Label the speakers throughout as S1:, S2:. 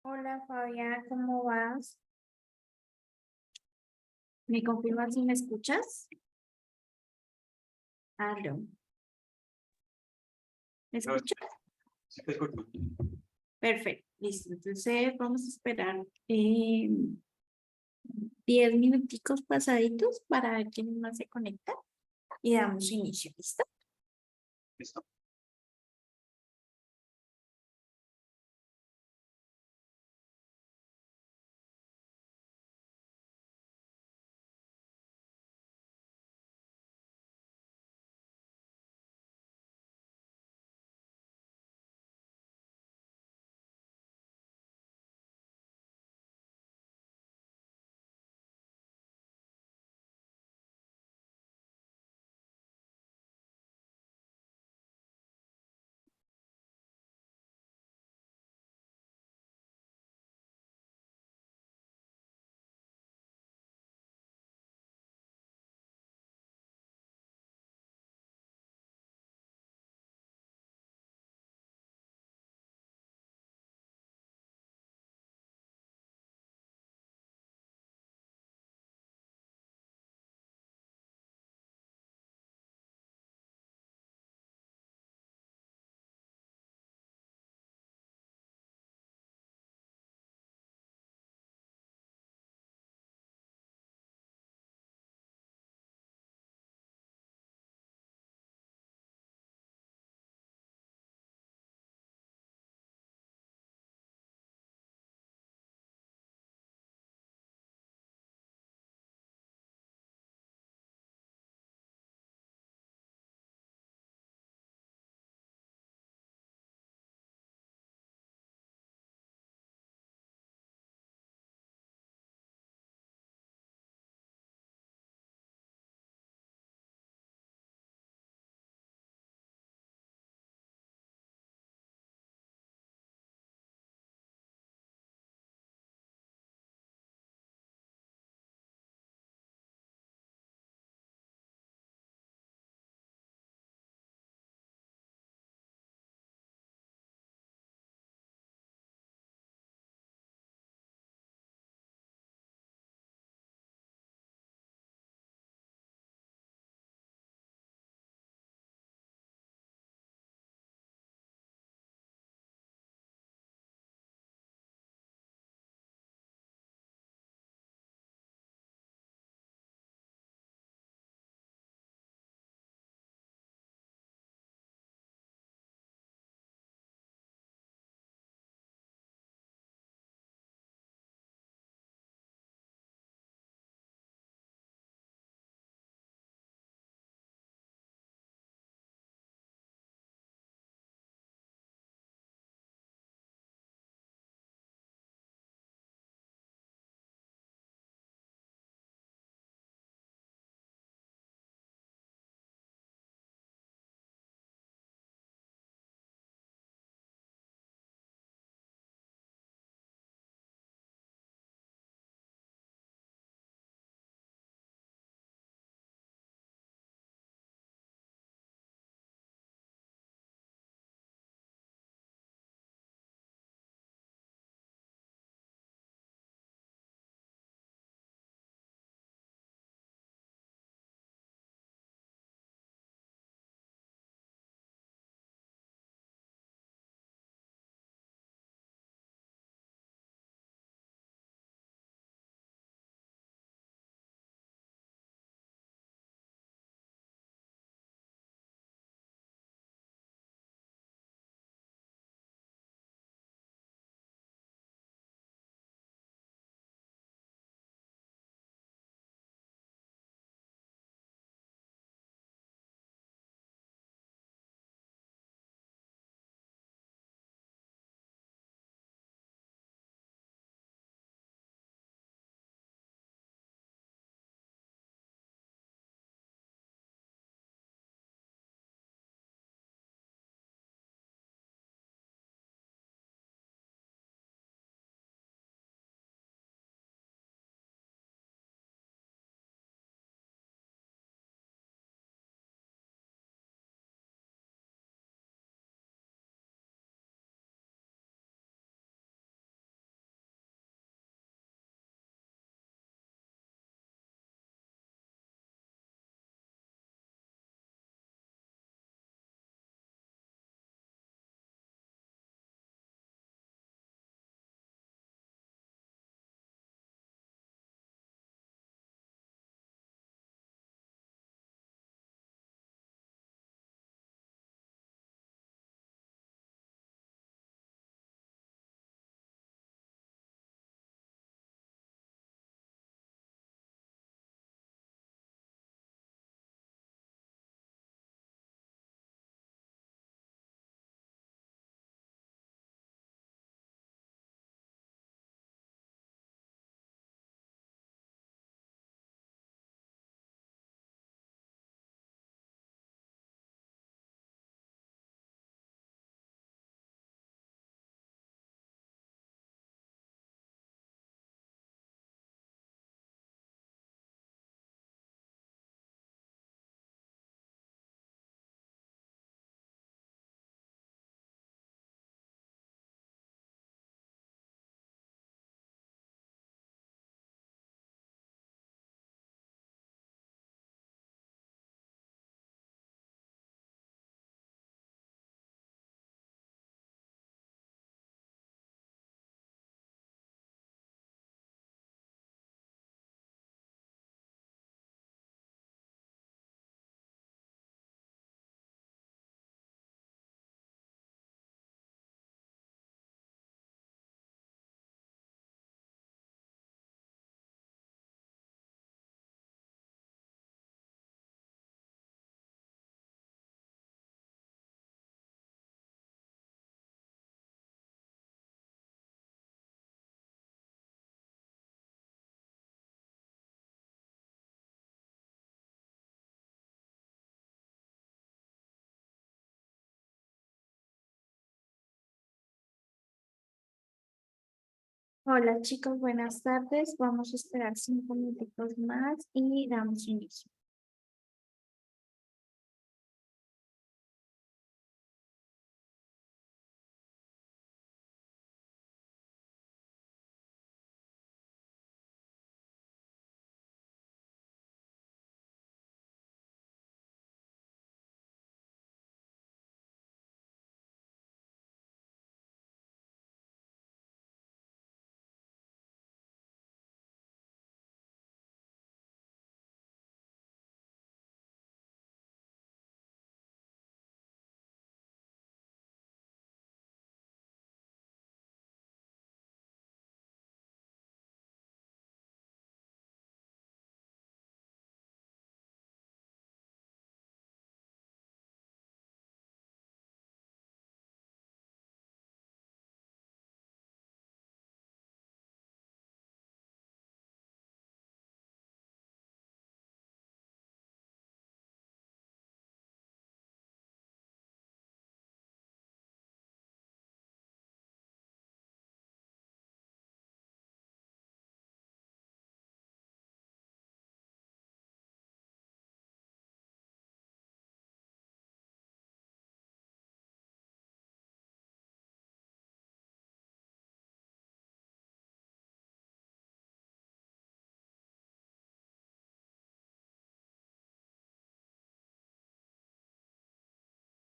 S1: Hola Fabián, ¿cómo vas? ¿Me confirmas si me escuchas? Aló, ¿me
S2: No,
S1: escuchas?
S2: sí te escucho.
S1: Perfecto, listo. Entonces vamos a esperar 10 minuticos pasaditos para ver quién más se conecta y damos inicio, ¿listo?
S2: ¿Listo?
S1: Hola chicos, buenas tardes. Vamos a esperar 5 minutos más y damos inicio.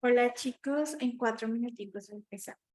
S1: Hola chicos, en 4 minuticos empezamos.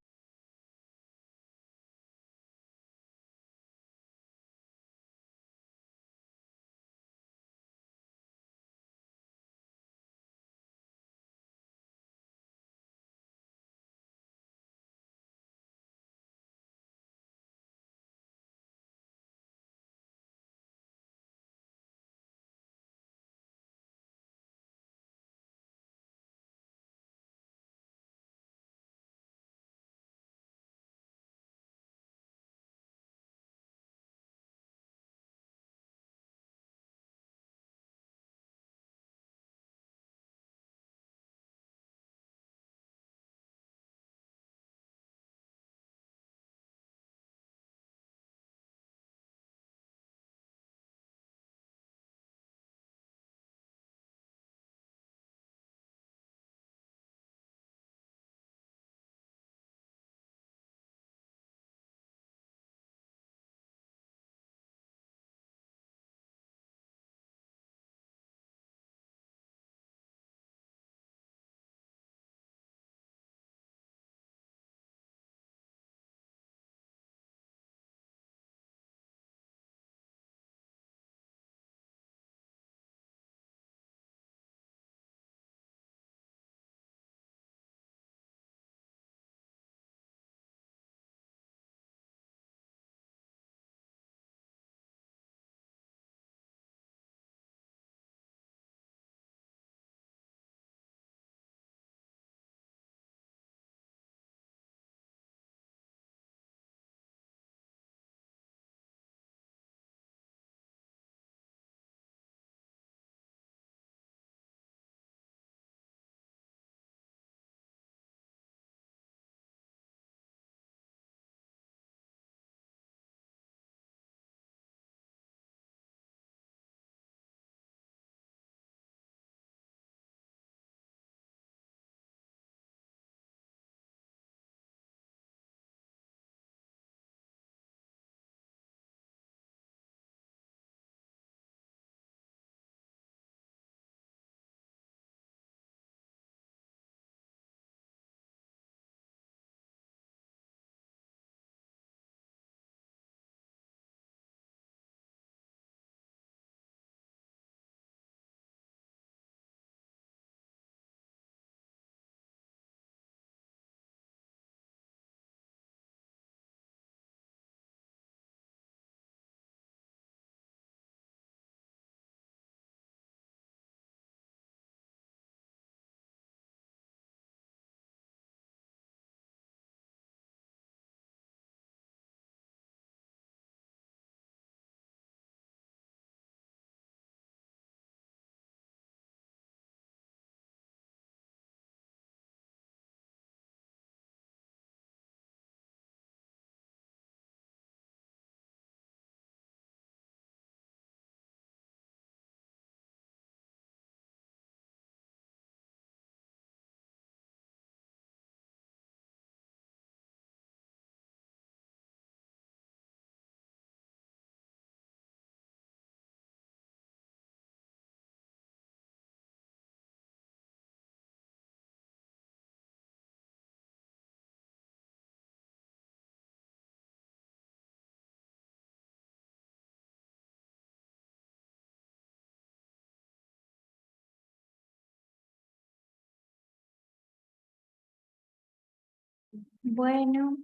S1: Bueno,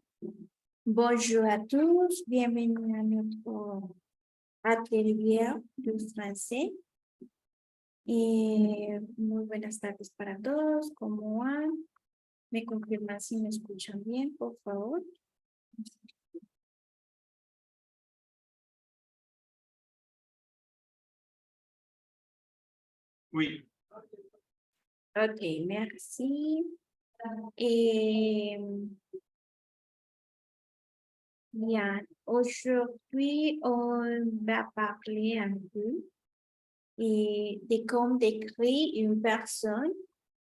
S1: bonjour à tous, bienvenue à notre atelier de français. Muy buenas tardes para todos, ¿cómo van? ¿Me confirman si me escuchan bien, por favor?
S2: Oui.
S1: Ok, merci. Bien, aujourd'hui, on va parler un peu de comment décrire une personne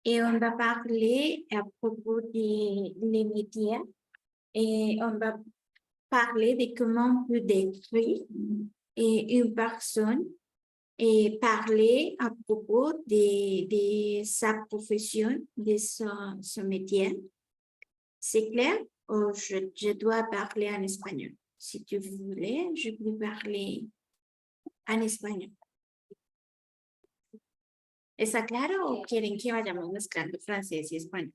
S1: et on va parler à propos des médias et on va parler de comment on peut décrire une personne et parler à propos de sa profession, de son métier. C'est clair? Ou je dois parler en espagnol? Si tu voulais, je peux parler en espagnol. ¿Está claro o quieren que vayamos mezclando francés y español?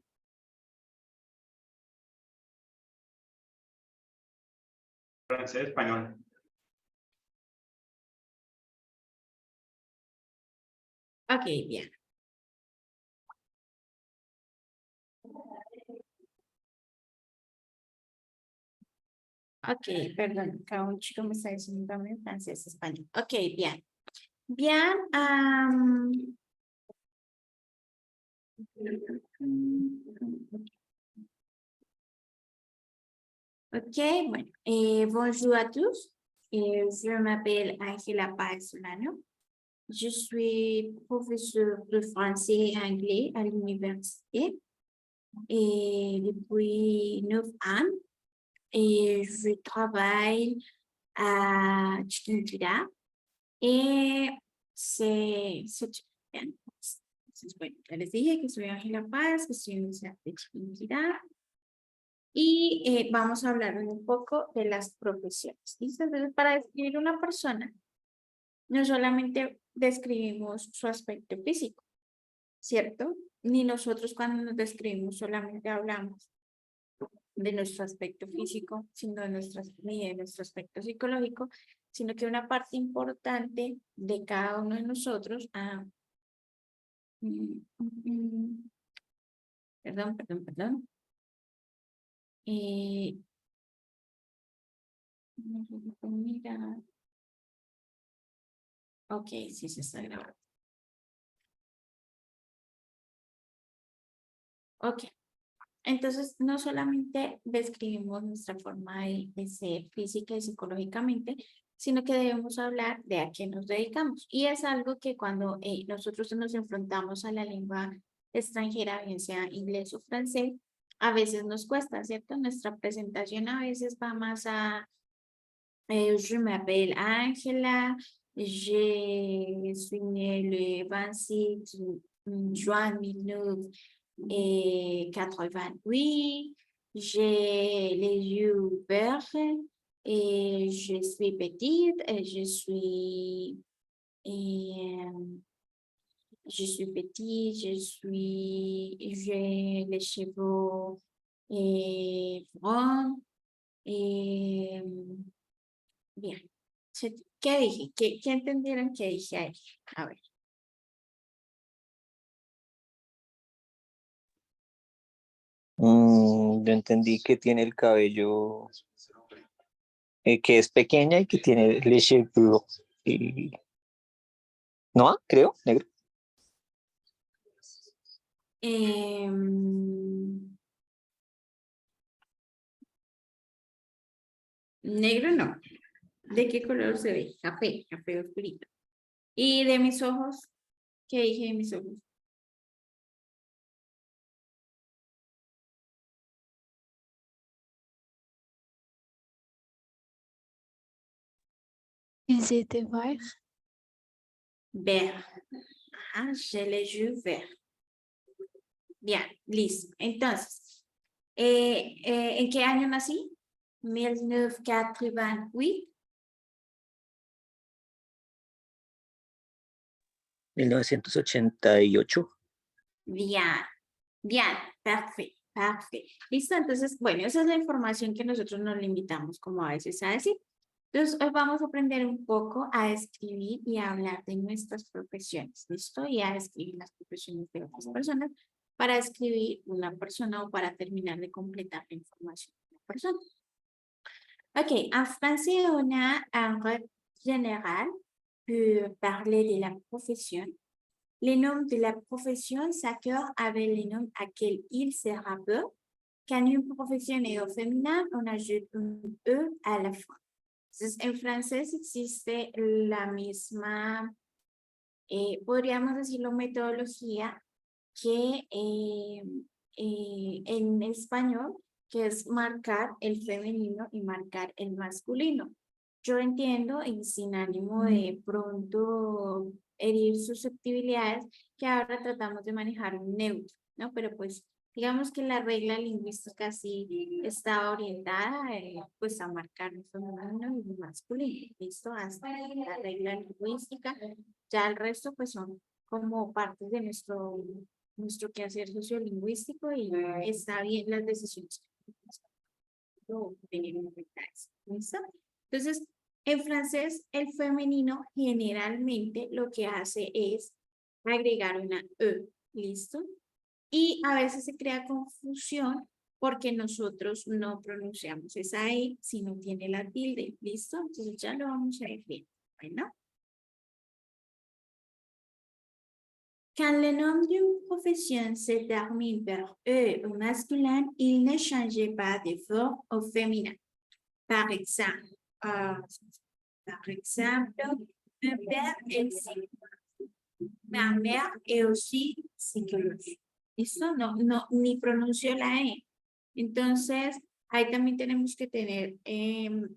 S2: Francés, español.
S1: Ok, bien. Ok, perdón, cada un chico me está diciendo también francés, español. Ok, bien. Bien. Ok, bueno. Bonjour à tous. Je m'appelle Angela Paes-Solano. Je suis professeure de français et anglais à l'université et depuis 9 ans. Et je travaille à Chiquinquirá y c'est bien. Entonces, bueno, ya les dije que soy Ángela Paz, que estoy en la Universidad de Chiquinquirá y vamos a hablar un poco de las profesiones. ¿Listo? Entonces, para describir una persona, no solamente describimos su aspecto físico, ¿cierto? Ni nosotros cuando nos describimos solamente hablamos de nuestro aspecto físico, sino de ni de nuestro aspecto psicológico, sino que una parte importante de cada uno de nosotros, perdón. Mira. Ok, sí se está grabando. Ok. Entonces, no solamente describimos nuestra forma de ser física y psicológicamente, sino que debemos hablar de a qué nos dedicamos. Y es algo que cuando nosotros nos enfrentamos a la lengua extranjera, bien sea inglés o francés, a veces nos cuesta, ¿cierto? Nuestra presentación a veces va más a, je m'appelle Angela, je suis née le 26 juin 1988, j'ai les yeux verts et je suis petite et je suis petite, j'ai les cheveux bruns et bien. ¿Qué dije? ¿Qué entendieron que dije ahí? A ver.
S3: Yo entendí que tiene el cabello, que es pequeña y que tiene leche puro. Y... ¿No? Creo, negro.
S1: Negro no. ¿De qué color se ve? Café, café oscurito. ¿Y de mis ojos? ¿Qué dije de mis ojos?
S4: Ils étaient verts.
S1: Vert. Ajá, j'ai les yeux verts. Bien, listo. Entonces, ¿en qué año nací? 1988.
S3: 1988.
S1: Bien, bien, perfecto, Perfecto. Listo, entonces, bueno, esa es la información que nosotros nos limitamos como a veces a decir. Entonces, hoy vamos a aprender un poco a escribir y a hablar de nuestras profesiones, ¿listo? Y a escribir las profesiones de otras personas para escribir una persona o para terminar de completar la información de una persona. Ok, en français, on a un règle générale pour parler de la profession. Les noms de la profession s'accordent avec les noms auxquels ils se rapportent. Quand une profession est au féminin, on ajoute un E à la fin. Entonces, en francés existe la misma, podríamos decirlo, metodología que en español, que es marcar el femenino y marcar el masculino. Yo entiendo, y sin ánimo de pronto herir susceptibilidades, que ahora tratamos de manejar un neutro, ¿no? Pero pues digamos que la regla lingüística sí está orientada pues a marcar el femenino y el masculino, ¿listo? Hasta la regla lingüística, ya el resto pues son como partes de nuestro quehacer sociolingüístico y está bien las decisiones que tener en cuenta eso, ¿listo? Entonces, en francés, el femenino generalmente lo que hace es agregar una E, ¿listo? Y a veces se crea confusión porque nosotros no pronunciamos esa E si no tiene la tilde, ¿listo? Entonces ya lo vamos a ver bien, bueno. Quand le nom d'une profession se termine par E au masculin, il ne change pas de forme au féminin. Par exemple, mon père est psychologue. Ma mère est aussi psicóloga. ¿Listo? No, ni pronuncio la E. Entonces, ahí también tenemos que tener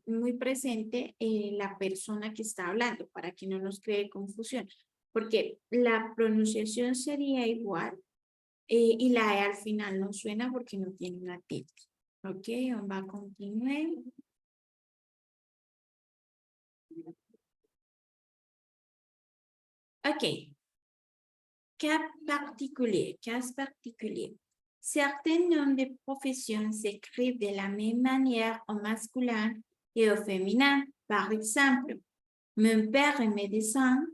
S1: muy presente la persona que está hablando para que no nos cree confusión. Porque la pronunciación sería igual y la E al final no suena porque no tiene una tilde. Ok, on va continuar. Ok. Cas particulier. Certains noms de professions s'écrivent de la même manière au masculin et au féminin. Par exemple, mon père est médecin,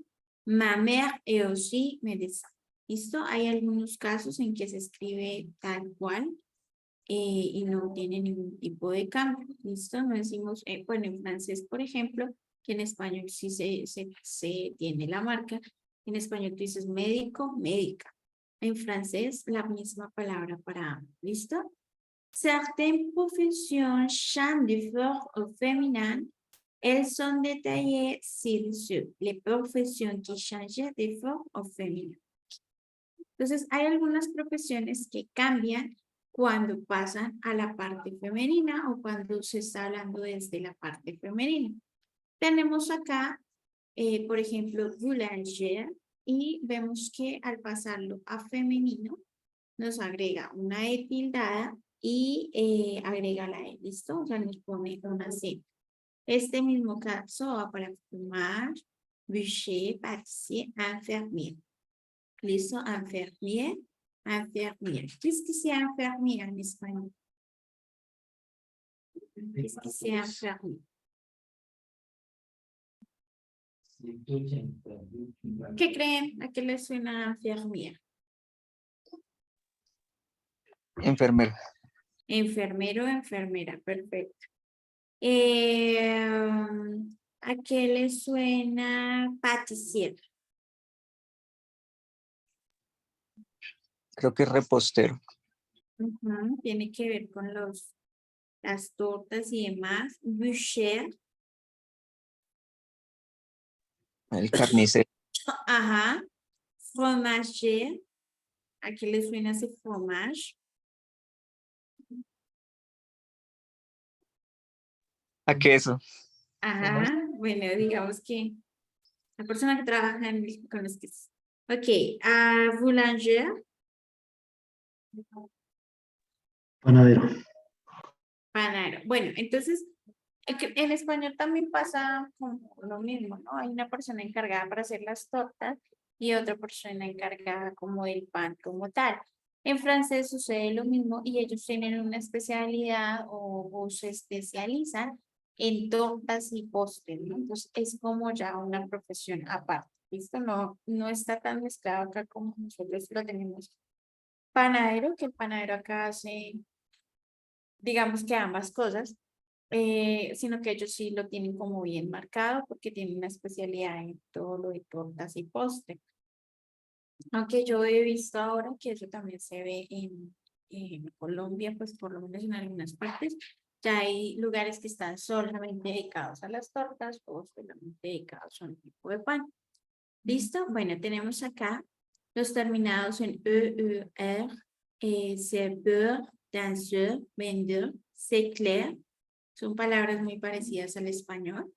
S1: ma mère est aussi médecin. ¿Listo? Hay algunos casos en que se escribe tal cual y no tiene ningún tipo de cambio. ¿Listo? No decimos, bueno, en francés, por ejemplo, que en español sí se tiene la marca. En español tú dices médico, médica. En francés, la misma palabra para ambos. ¿Listo? Certaines professions changent de forme au féminin. Elles sont détaillées ci-dessous. Les professions qui changent de forme au féminin. Entonces, hay algunas profesiones que cambian cuando pasan a la parte femenina o cuando se está hablando desde la parte femenina. Tenemos acá, por ejemplo, boulanger, y vemos que al pasarlo a femenino, nos agrega una E tildada y agrega la E, ¿listo? O sea, nos pone una C. Este mismo caso va para fromage, boucher, pâtissier, infirmier. ¿Listo? Infirmier, infirmier. Qu'est-ce que c'est infirmier en español? Qu'est-ce que c'est infirmier? ¿Qué creen? ¿A qué le suena infirmier?
S3: Enfermero.
S1: Enfermero, enfermera, perfecto. ¿A qué le suena pâtissier?
S3: Creo que es repostero.
S1: Tiene que ver con las tortas y demás. Boucher.
S3: El carnicero.
S1: Ajá. Fromager. ¿A qué le suena ese fromage?
S3: A queso.
S1: Ajá. Bueno, digamos que la persona que trabaja con los quesos. Ok. Boulanger.
S4: Panadero.
S1: Panadero. Bueno, entonces, en español también pasa como lo mismo, ¿no? Hay una persona encargada para hacer las tortas y otra persona encargada como del pan como tal. En francés sucede lo mismo y ellos tienen una especialidad o se especializan en tortas y postres, ¿no? Entonces es como ya una profesión aparte. ¿Listo? No, no está tan mezclado acá como nosotros lo tenemos. Panadero, que el panadero acá hace, digamos que ambas cosas, sino que ellos sí lo tienen como bien marcado porque tienen una especialidad en todo lo de tortas y postres. Aunque yo he visto ahora que eso también se ve en Colombia, pues por lo menos en algunas partes, ya hay lugares que están solamente dedicados a las tortas o solamente dedicados a un tipo de pan. ¿Listo? Bueno, tenemos acá los terminados en E, E, R, c'est beurre, danseur, vendeur, c'est clair. Son palabras muy parecidas al español.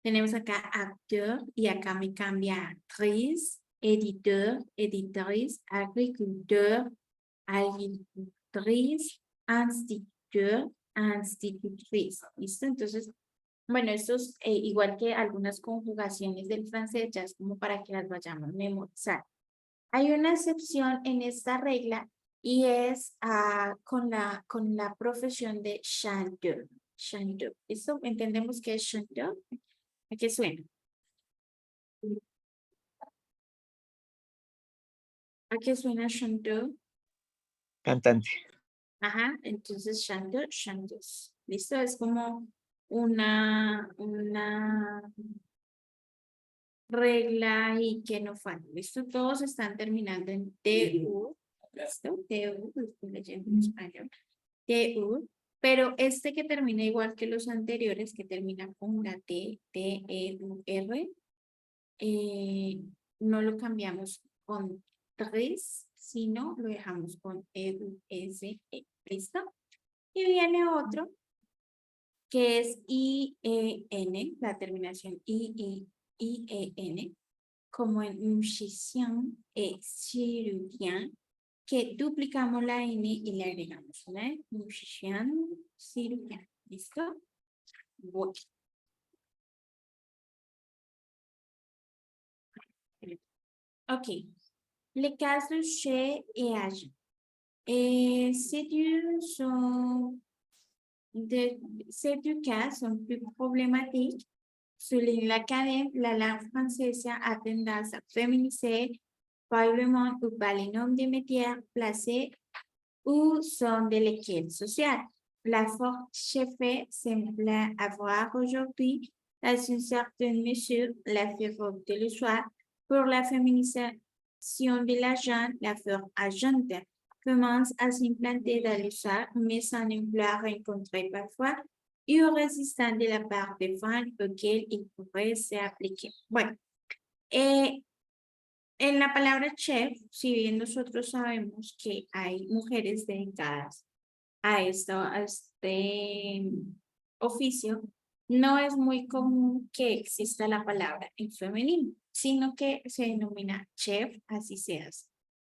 S1: Tenemos acá acteur y acá me cambia actriz, editor, editrice, agriculteur, agricultrice, instituteur, institutrice. ¿Listo? Entonces, bueno, estos, igual que algunas conjugaciones del francés, ya es como para que las vayamos memorizando. Hay una excepción en esta regla y es con la profesión de chanteur. Chanteur. ¿Listo? ¿Entendemos qué es chanteur? ¿A qué suena? ¿A qué suena chanteur?
S3: Cantante.
S1: Ajá, entonces chanteur, chanteuse. ¿Listo? Es como una regla y que no falta. ¿Listo? Todos están terminando en TU. ¿Listo? TU, lo estoy leyendo en español. TU. Pero este que termina igual que los anteriores, que termina con la T, T, E, U, R, no lo cambiamos con 3, sino lo dejamos con E, U, S, E. ¿Listo? Y viene otro que es IEN, la terminación IEN, como en musicien et chirurgien, que duplicamos la N y le agregamos una E, musicien, chirurgien. ¿Listo? Voy. Ok. Les cases chez et agent. Ces deux cas sont plus problématiques. Souligne l'académie, la langue française a tendance à féminiser probablement ou par les noms des métiers placés ou sont de l'équipe sociale. La forte chefée semble avoir aujourd'hui, dans une certaine mesure, la figure de l'histoire pour la féminisation de l'agent, la forte agente commence à s'implanter dans l'histoire, mais sans vouloir rencontrer parfois une résistance de la part des femmes auxquelles il pourrait s'appliquer. Bueno, en la palabra chef, si bien nosotros sabemos que hay mujeres dedicadas a este oficio, no es muy común que exista la palabra en femenino, sino que se denomina chef, así seas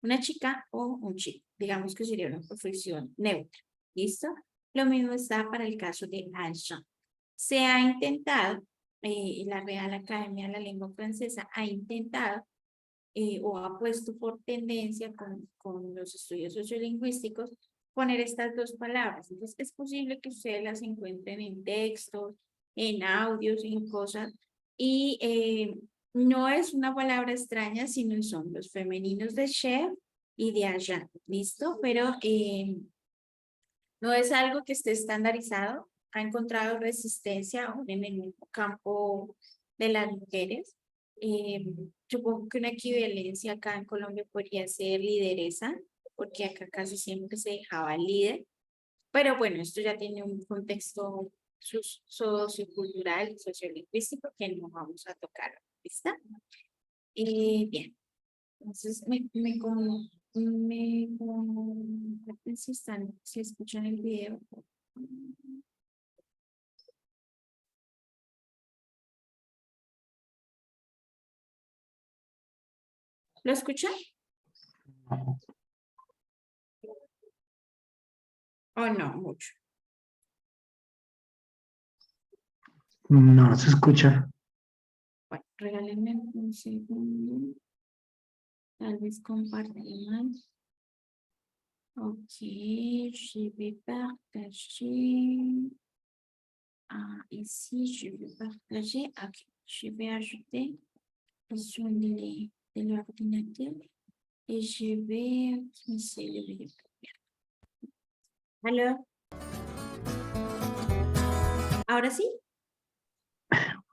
S1: una chica o un chico. Digamos que sería una profesión neutra. ¿Listo? Lo mismo está para el caso de agent. Se ha intentado, la Real Academia de la Lengua Francesa ha intentado o ha puesto por tendencia con los estudios sociolingüísticos poner estas dos palabras. Entonces, es posible que ustedes las encuentren en textos, en audios, en cosas, y no es una palabra extraña, sino son los femeninos de chef y de agent, ¿listo? Pero no es algo que esté estandarizado, ha encontrado resistencia aún en el mismo campo de las mujeres. Supongo que una equivalencia acá en Colombia podría ser lideresa, porque acá casi siempre se dejaba líder. Pero bueno, esto ya tiene un contexto sociocultural, sociolingüístico que no vamos a tocar. ¿Lista? Bien. Entonces, si escuchan el video. ¿Lo escuchan? ¿O no? Mucho.
S4: No se escucha.
S1: Bueno, regálenme un segundo. Tal vez compartir más. Ok, je vais partager. Ici, je vais partager. Ok, je vais ajouter sur de l'ordinateur et je vais utiliser le vidéo. Alors, ahora sí.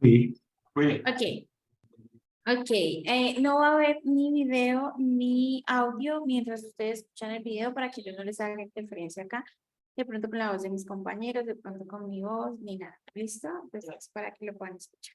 S4: Oui,
S2: Oui,
S1: Ok. Ok, no va a haber ni video ni audio mientras ustedes escuchan el video para que yo no les haga interferencia acá, de pronto con la voz de mis compañeros, de pronto con mi voz, ni nada. ¿Listo? Entonces, para que lo puedan escuchar.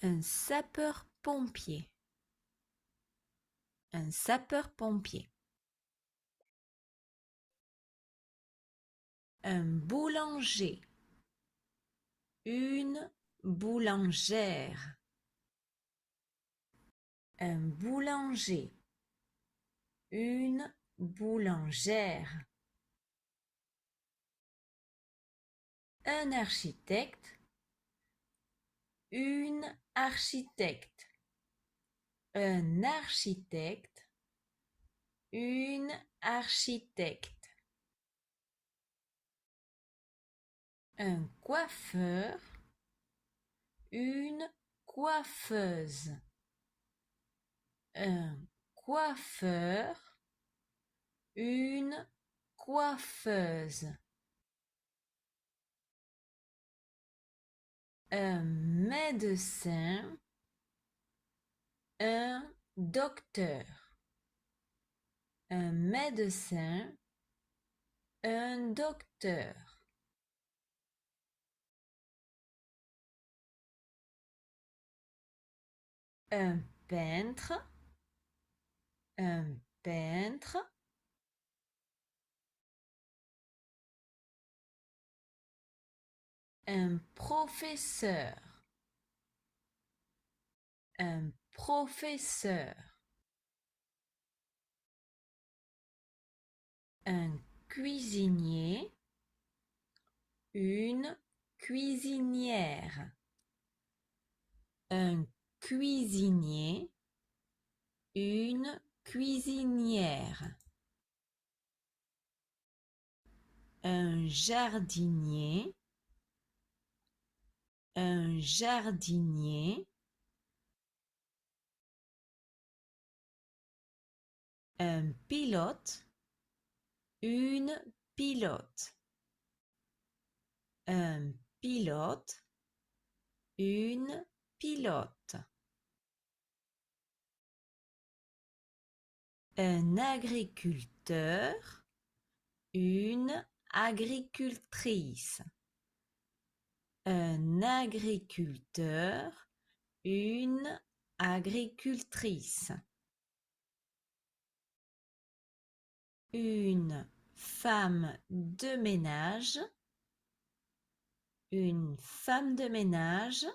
S5: Un sapeur-pompier. Un sapeur-pompier. Un boulanger. Une boulangère. Un boulanger. Une boulangère. Un architecte. Une architecte. Un architecte. Une architecte. Un coiffeur. Une coiffeuse. Un coiffeur. Une coiffeuse. Un médecin. Un docteur. Un médecin. Un docteur. Un peintre. Un peintre. Un professeur. Un professeur. Un cuisinier. Une cuisinière. Un cuisinier. Une cuisinière. Un jardinier. Un jardinier. Un pilote. Une pilote. Un pilote. Une pilote. Un agriculteur. Une agricultrice. Un agriculteur. Une agricultrice. Une femme de ménage. Une femme de ménage.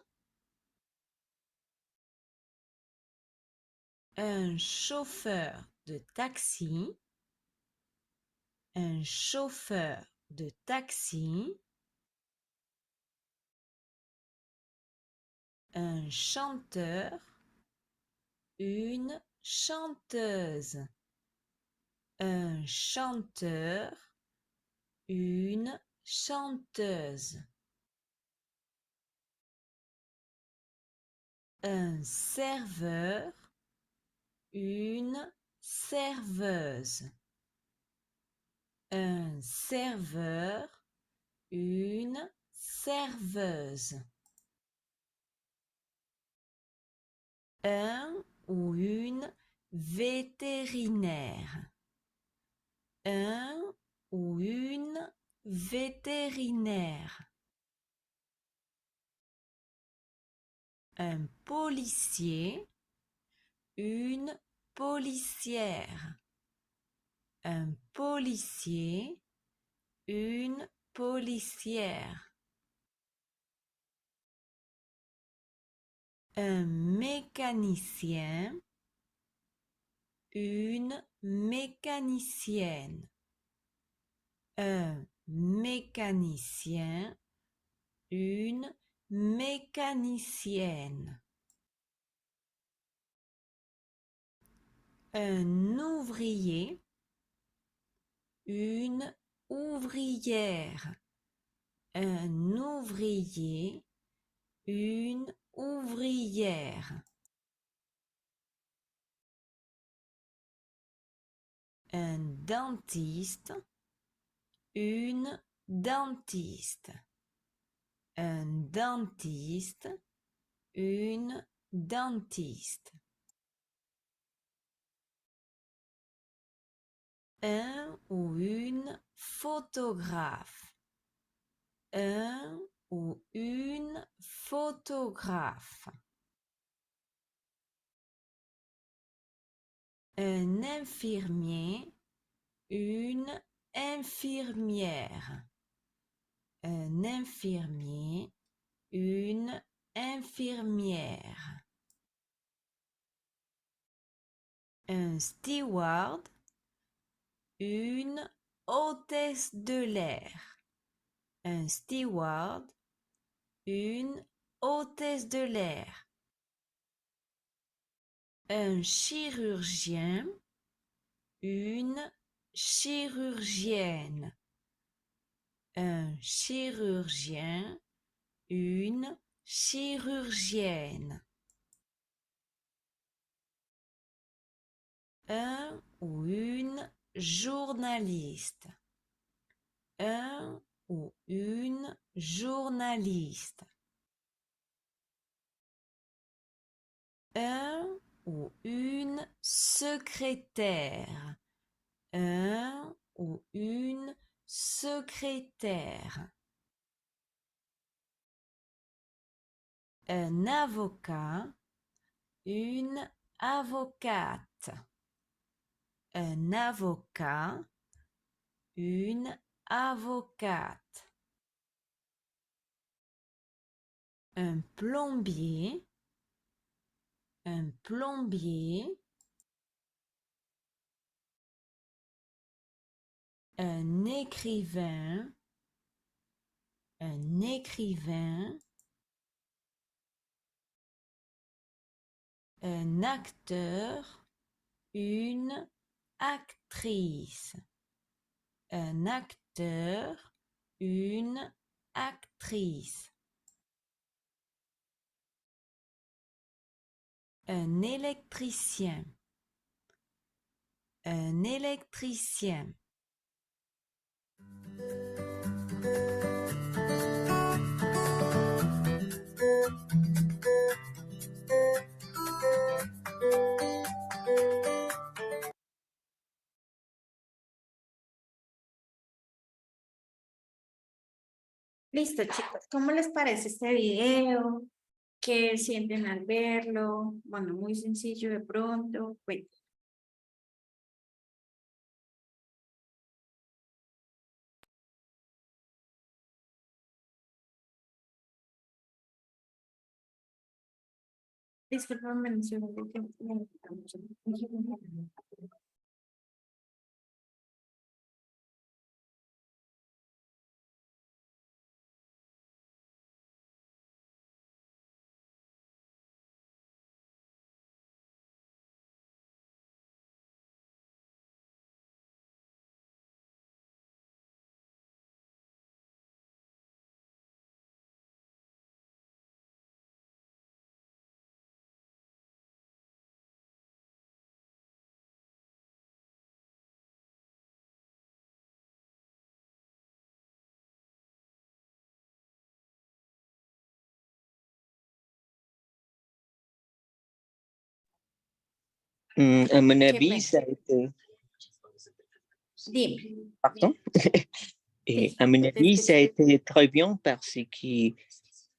S5: Un chauffeur de taxi. Un chauffeur de taxi. Un chanteur. Une chanteuse. Un chanteur. Une chanteuse. Un serveur. Une serveuse. Un serveur. Une serveuse. Un ou une vétérinaire. Un ou une vétérinaire. Un policier. Une policière. Un policier. Une policière. un mécanicien, une mécanicienne, un mécanicien, une mécanicienne, un ouvrier, une ouvrière, un ouvrier, une ouvrière, un dentiste, une dentiste, un dentiste, une dentiste, un ou une photographe, un ou une photographe, un infirmier, une infirmière, un infirmier, une infirmière, un steward, une hôtesse de l'air, un steward, une hôtesse de l'air, un chirurgien, une chirurgienne, un chirurgien, une chirurgienne, un ou une journaliste, un ou une journaliste, un ou une secrétaire, un ou une secrétaire, un avocat, une avocate, un avocat, une avocate, un plombier, un plombier, un écrivain, un écrivain, un acteur, une actrice, un acteur, une actrice, un électricien, un électricien,
S1: Listo, chicos. ¿Cómo les parece este video? ¿Qué sienten al verlo? Bueno, muy sencillo de pronto. Bueno, disculpame un segundo.
S3: À mon
S1: Qué
S3: avis,
S1: pena.
S3: ça a été...
S1: Dime.
S3: Pardon? Et
S1: Sí,
S3: à mon
S1: te
S3: avis, ça a
S1: escucho.
S3: été très bien parce que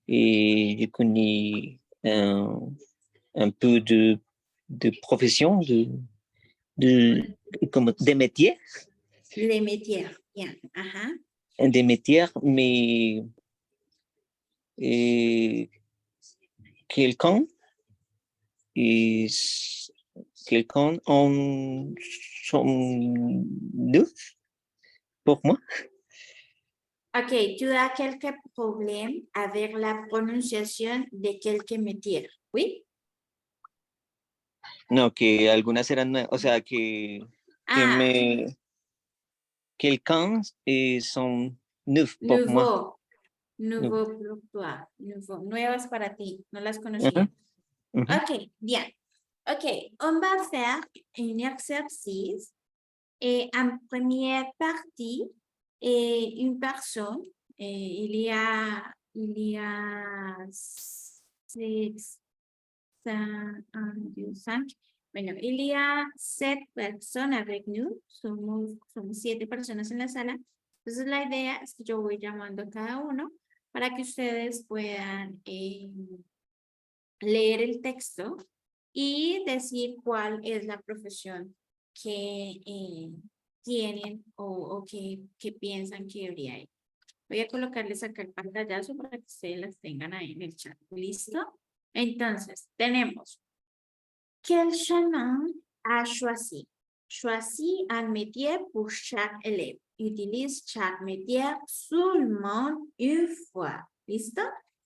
S3: je connais un peu de profession, comme des métiers,
S1: Le métier. Bien. Ajá.
S3: mais quelqu'un Is quelqu'un en son neuf pour moi?
S1: Ok, tu as quelques problèmes avec la prononciation de quelques métiers, oui?
S3: No, que algunas eran nuevas, o sea, que
S1: Ah,
S3: quelqu'un son neuf pour moi.
S1: nouveau, nouveau pour toi, nouveau, nuevas para ti, no las conocía.
S3: Ajá, ujú.
S1: Ok, bien. Ok, on va faire un exercice. Et en première partie, une personne, il y a 6, 1, 2, 5. Bueno, il y a 7 personas avec nous. Somos 7 personas en la sala. Entonces, la idea es que yo voy llamando a cada uno para que ustedes puedan leer el texto y decir cuál es la profesión que tienen o que piensan que debería ir. Voy a colocarles acá el pantallazo para que ustedes las tengan ahí en el chat. ¿Listo? Entonces, tenemos quel chemin a choisi? Choisis un métier pour chaque élève. Utilise chaque métier seulement une fois. ¿Listo?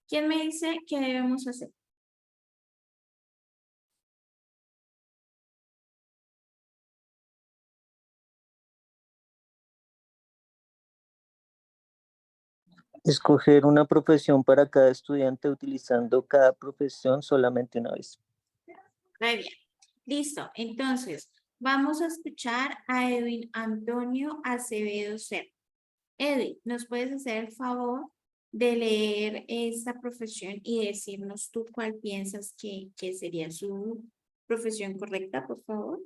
S1: ¿Quién me dice qué debemos hacer?
S3: Escoger una profesión para cada estudiante utilizando cada profesión solamente una vez.
S1: Muy bien. Listo. Entonces, vamos a escuchar a Edwin Antonio Acevedo Cerro. Edwin, ¿nos puedes hacer el favor de leer esta profesión y decirnos tú cuál piensas que sería su profesión correcta, por favor?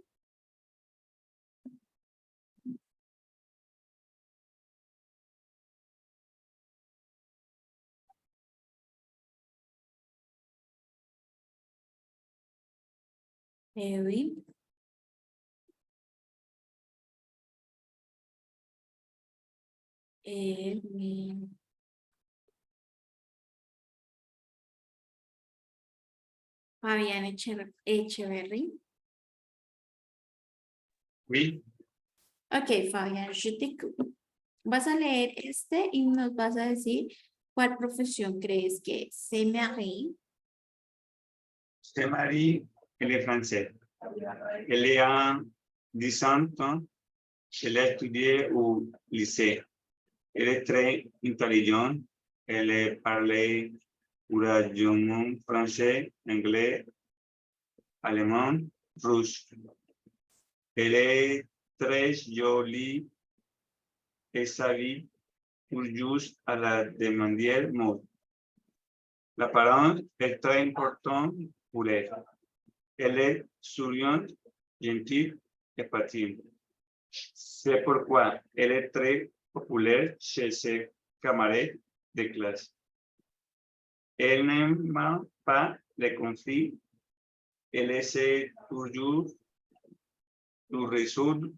S1: Edwin. Edwin. Fabián Echeverry.
S2: Oui.
S1: Ok, Fabián, je t'écoute. Vas a leer este y nos vas a decir cuál profesión crees que es. C'est Marie.
S2: C'est Marie, elle est française. Elle est en 10 ans. Elle a étudié au lycée. Elle est très intelligente. Elle parle couramment français, anglais, allemand, russe. Elle est très jolie et savie pour juste à la demander mode. L'apparence est très importante pour elle. Elle est souriante, gentille et patine. C'est pourquoi elle est très populaire chez ses camarades de classe. Elle n'aime pas les conflits. Elle essaie toujours de résoudre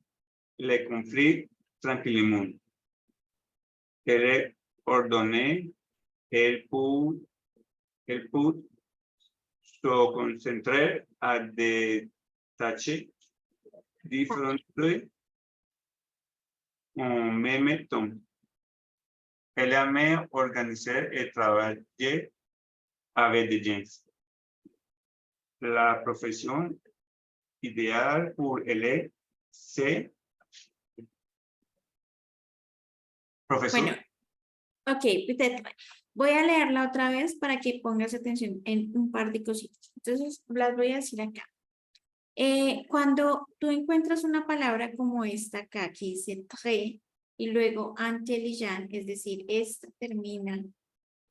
S2: les conflits tranquillement. Elle est ordonnée. Elle peut se concentrer à des tâches différentes en même temps. Elle aime organiser et travailler avec des gens. La profesión ideal pour elle, c'est profesor.
S1: Bueno, ok, Peter, voy a leerla otra vez para que pongas atención en un par de cositas. Entonces, las voy a decir acá. Cuando tú encuentras una palabra como esta acá, que dice très, y luego intelligent, es decir, esta termina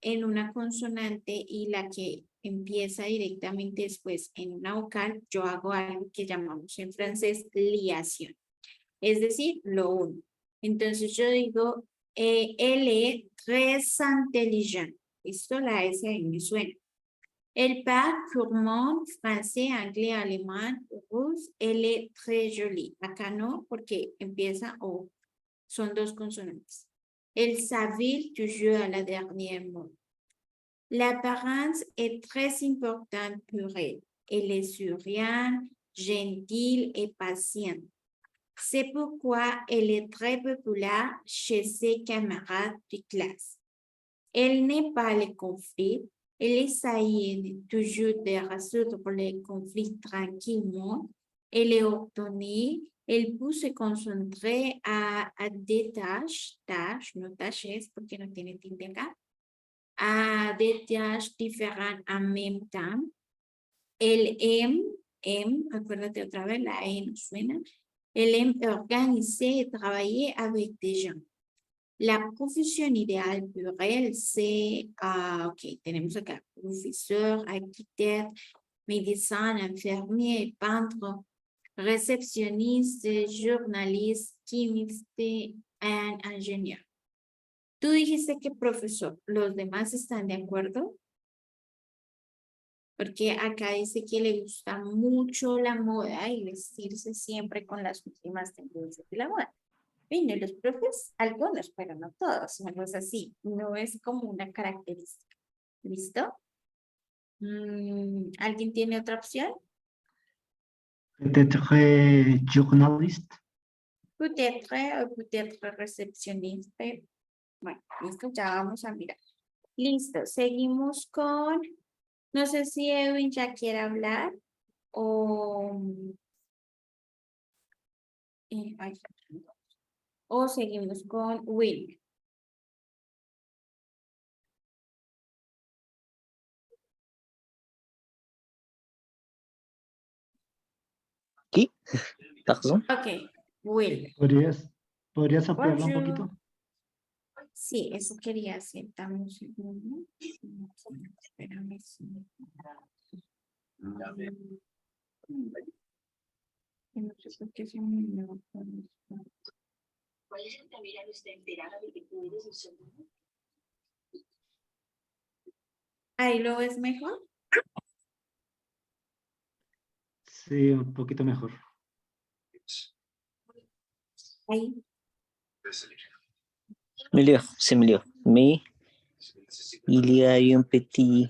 S1: en una consonante y la que empieza directamente después en una vocal, yo hago algo que llamamos en francés liación. Es decir, lo uno. Entonces yo digo, elle est très intelligent. Esto la S ahí me suena. Elle parle couramment français, anglais, alemán, russe. Elle est très jolie. Acá no, porque empieza O. Son dos consonantes. Elle s'avile toujours à la dernière mot. L'apparence est très importante pour elle. elle est souriante, gentille et patiente. C'est pourquoi elle est très populaire chez ses camarades de classe. Elle n'est pas les conflits, elle essaye toujours de résoudre les conflits tranquillement. Elle est ordonnée, elle peut se concentrer a des tâches, no tâches porque no tiene tilde acá, a des tâches différentes en même temps. Elle aime, acuérdate otra vez, la E no suena. Elle aime organiser et travailler avec des gens. La profesión ideal pour elle, c'est, ok, tenemos acá, profesor, arquitecto, médecin, infirmier, peintre, recepcionista, journaliste, químico y ingeniero. Tú dijiste que profesor, ¿los demás están de acuerdo? Porque acá dice que le gusta mucho la moda y vestirse siempre con las últimas tendencias de la moda. Bueno, los profes, algunos, pero no todos, no es así, no es como una característica. ¿Listo? ¿Alguien tiene otra opción?
S4: Peut-être journaliste.
S1: Peut-être o peut-être recepcionista. Bueno, listo, ya vamos a mirar. Listo, seguimos con, no sé si Edwin ya quiere hablar o, o seguimos con Will.
S3: Qui? Pardon?
S1: Ok, Will.
S4: ¿Podrías ampliarlo un
S1: Bonjour.
S4: poquito?
S1: Sí, eso quería hacer. Dame un segundo. Espérame. No sé por qué se me va a poner esto. Ahí lo ves mejor.
S4: Sí, un poquito mejor.
S1: Ahí.
S3: Mieux, c'est mieux. Mais il y a un petit...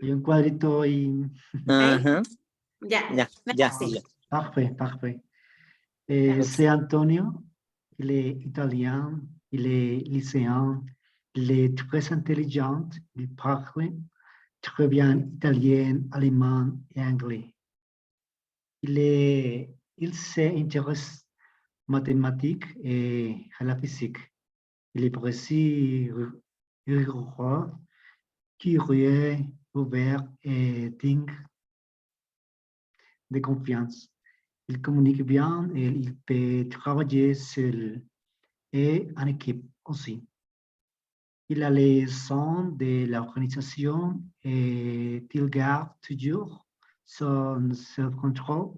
S4: Hay un cuadrito y...
S1: Ahí.
S3: Ajá.
S1: Ya.
S3: Ya.
S1: Sí.
S4: Parfait, parfait.
S1: Claro.
S4: C'est Antonio, il est italien, il est lycéen, il est très intelligent, il parle très bien italien, allemand et anglais. Il s'intéresse mathématiques et à la physique. Il est précis, rigoureux, curieux, ouvert et digne de confiance. Il communique bien et il peut travailler seul et en équipe aussi. Il a les sons de l'organisation et il garde toujours son self-control.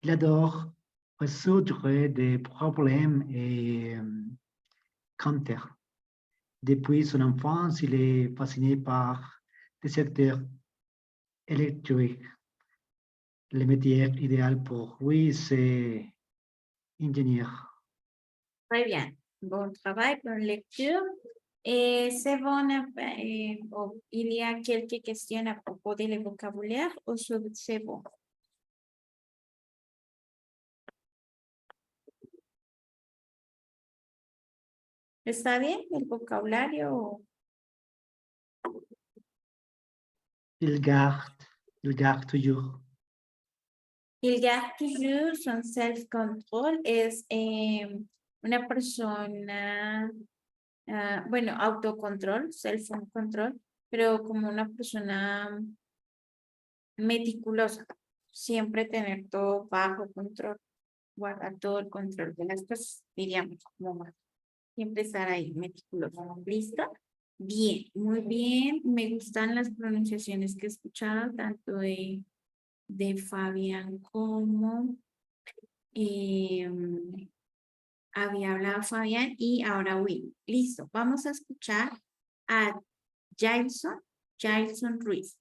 S4: Il adore résoudre des problèmes et counter. Depuis son enfance, il est fasciné par le secteur électrique. Le métier idéal pour lui, c'est ingénieur.
S1: Muy bien. Bon travail, bonne lecture. C'est bon, il y a quelques questions à propos du vocabulaire ou c'est bon? ¿Está bien el vocabulario?
S4: Il garde toujours.
S1: Il garde toujours son self-control. Es una persona, bueno, autocontrol, self-control, pero como una persona meticulosa. Siempre tener todo bajo control. Guardar todo el control de las cosas, diríamos, como más. Siempre estar ahí, meticuloso. ¿Listo? Bien, muy bien. Me gustan las pronunciaciones que he escuchado, tanto de Fabián como había hablado Fabián y ahora Will. Listo, vamos a escuchar a Jailson Ruiz.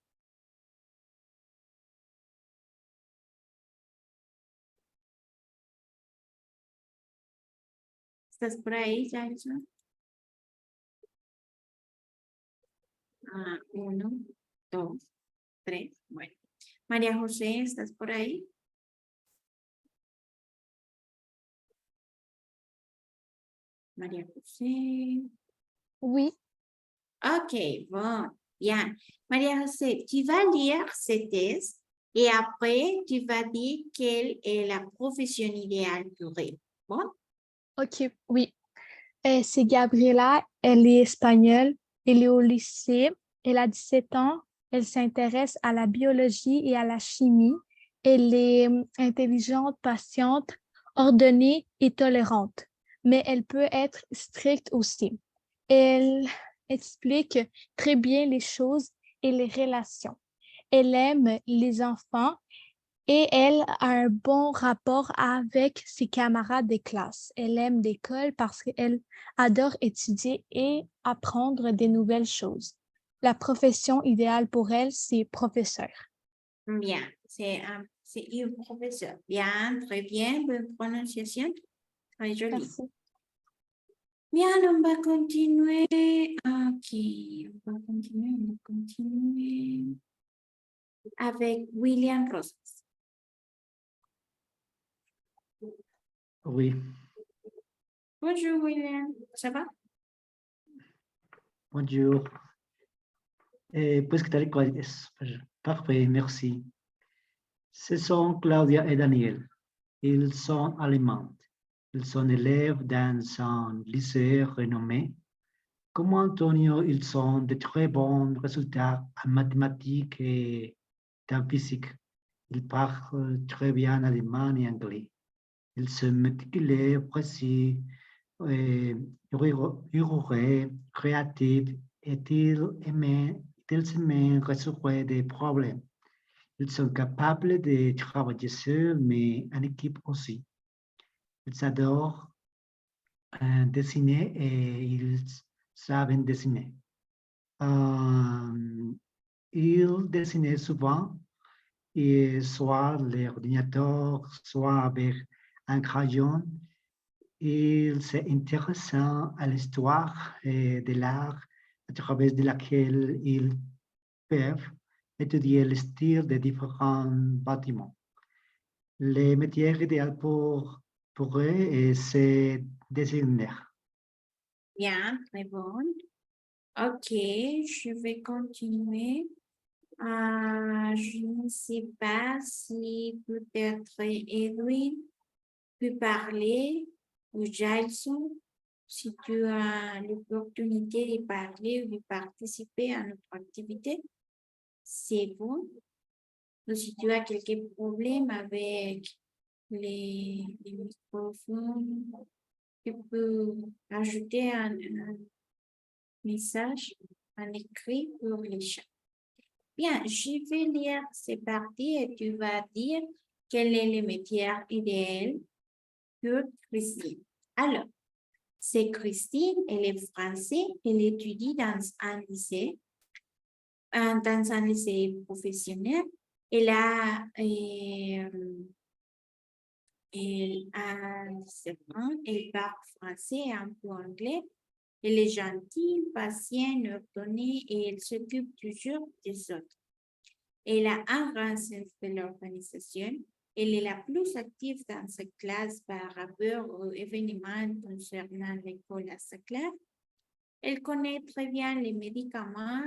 S1: ¿Estás por ahí, Jailson? 1, 2, 3. Bueno. María José, ¿estás por ahí? María José.
S6: Oui,
S1: Ok, bon, bien. María José, tu vas lire ces tests et après, tu vas dire quelle est la profession idéale pour elle. Bon?
S6: ok, oui. C'est Gabriela, elle est espagnole, elle est au lycée, elle a 17 ans, elle s'intéresse à la biologie et à la chimie. Elle est intelligente, patiente, ordonnée et tolérante, mais elle peut être stricte aussi. Elle explique très bien les choses et les relations. Elle aime les enfants et elle a un bon rapport avec ses camarades de classe. Elle aime l'école parce qu'elle adore étudier et apprendre des nouvelles choses. La profession idéale pour elle, c'est professeur.
S1: Bien, c'est un professeur. Bien, très bien, bonne prononciation. Très joli.
S6: Merci.
S1: Bien, on va continuer. Ok, on va continuer avec William Rosas.
S4: Oui,
S1: Bonjour William, ça va?
S4: bonjour. Pues, ¿qué tal? Parfait, merci. Ce sont Claudia et Daniel. Ils sont allemands. Ils sont élèves dans un lycée renommé. Comme Antonio, ils ont de très bons résultats en mathématiques et en physique. Ils parlent très bien allemand et anglais. Ils sont méticuleux, précis, rigoureux, créatifs et ils aiment résoudre des problèmes. Ils sont capables de travailler seuls, mais en équipe aussi. Ils adorent dessiner et ils savent dessiner. Ils dessinent souvent, et soit l'ordinateur, soit avec un crayon. Ils s'intéressent à l'histoire de l'art à travers de laquelle ils peuvent étudier le style de différents bâtiments. Le métier idéal pour eux, c'est designer.
S1: Bien, très bon. Ok, je vais continuer. Je ne sais pas si peut-être Edwin peut parler ou Jason, si tu as l'opportunité de parler ou de participer à notre activité, c'est bon. Ou si tu as quelques problèmes avec les microphones, tu peux ajouter un message en écrit pour les chats. Bien, je vais lire ces parties et tu vas dire quel est le métier idéal pour Christine. Alors, c'est Christine, elle est française, elle étudie dans un lycée professionnel. Elle a 17 ans, elle parle français et un peu anglais. Elle est gentille, patiente, ordonnée et elle s'occupe toujours des autres. Elle a un grand sens de l'organisation. Elle est la plus active dans sa classe par rapport aux événements concernant l'école à sa classe. Elle connaît très bien les médicaments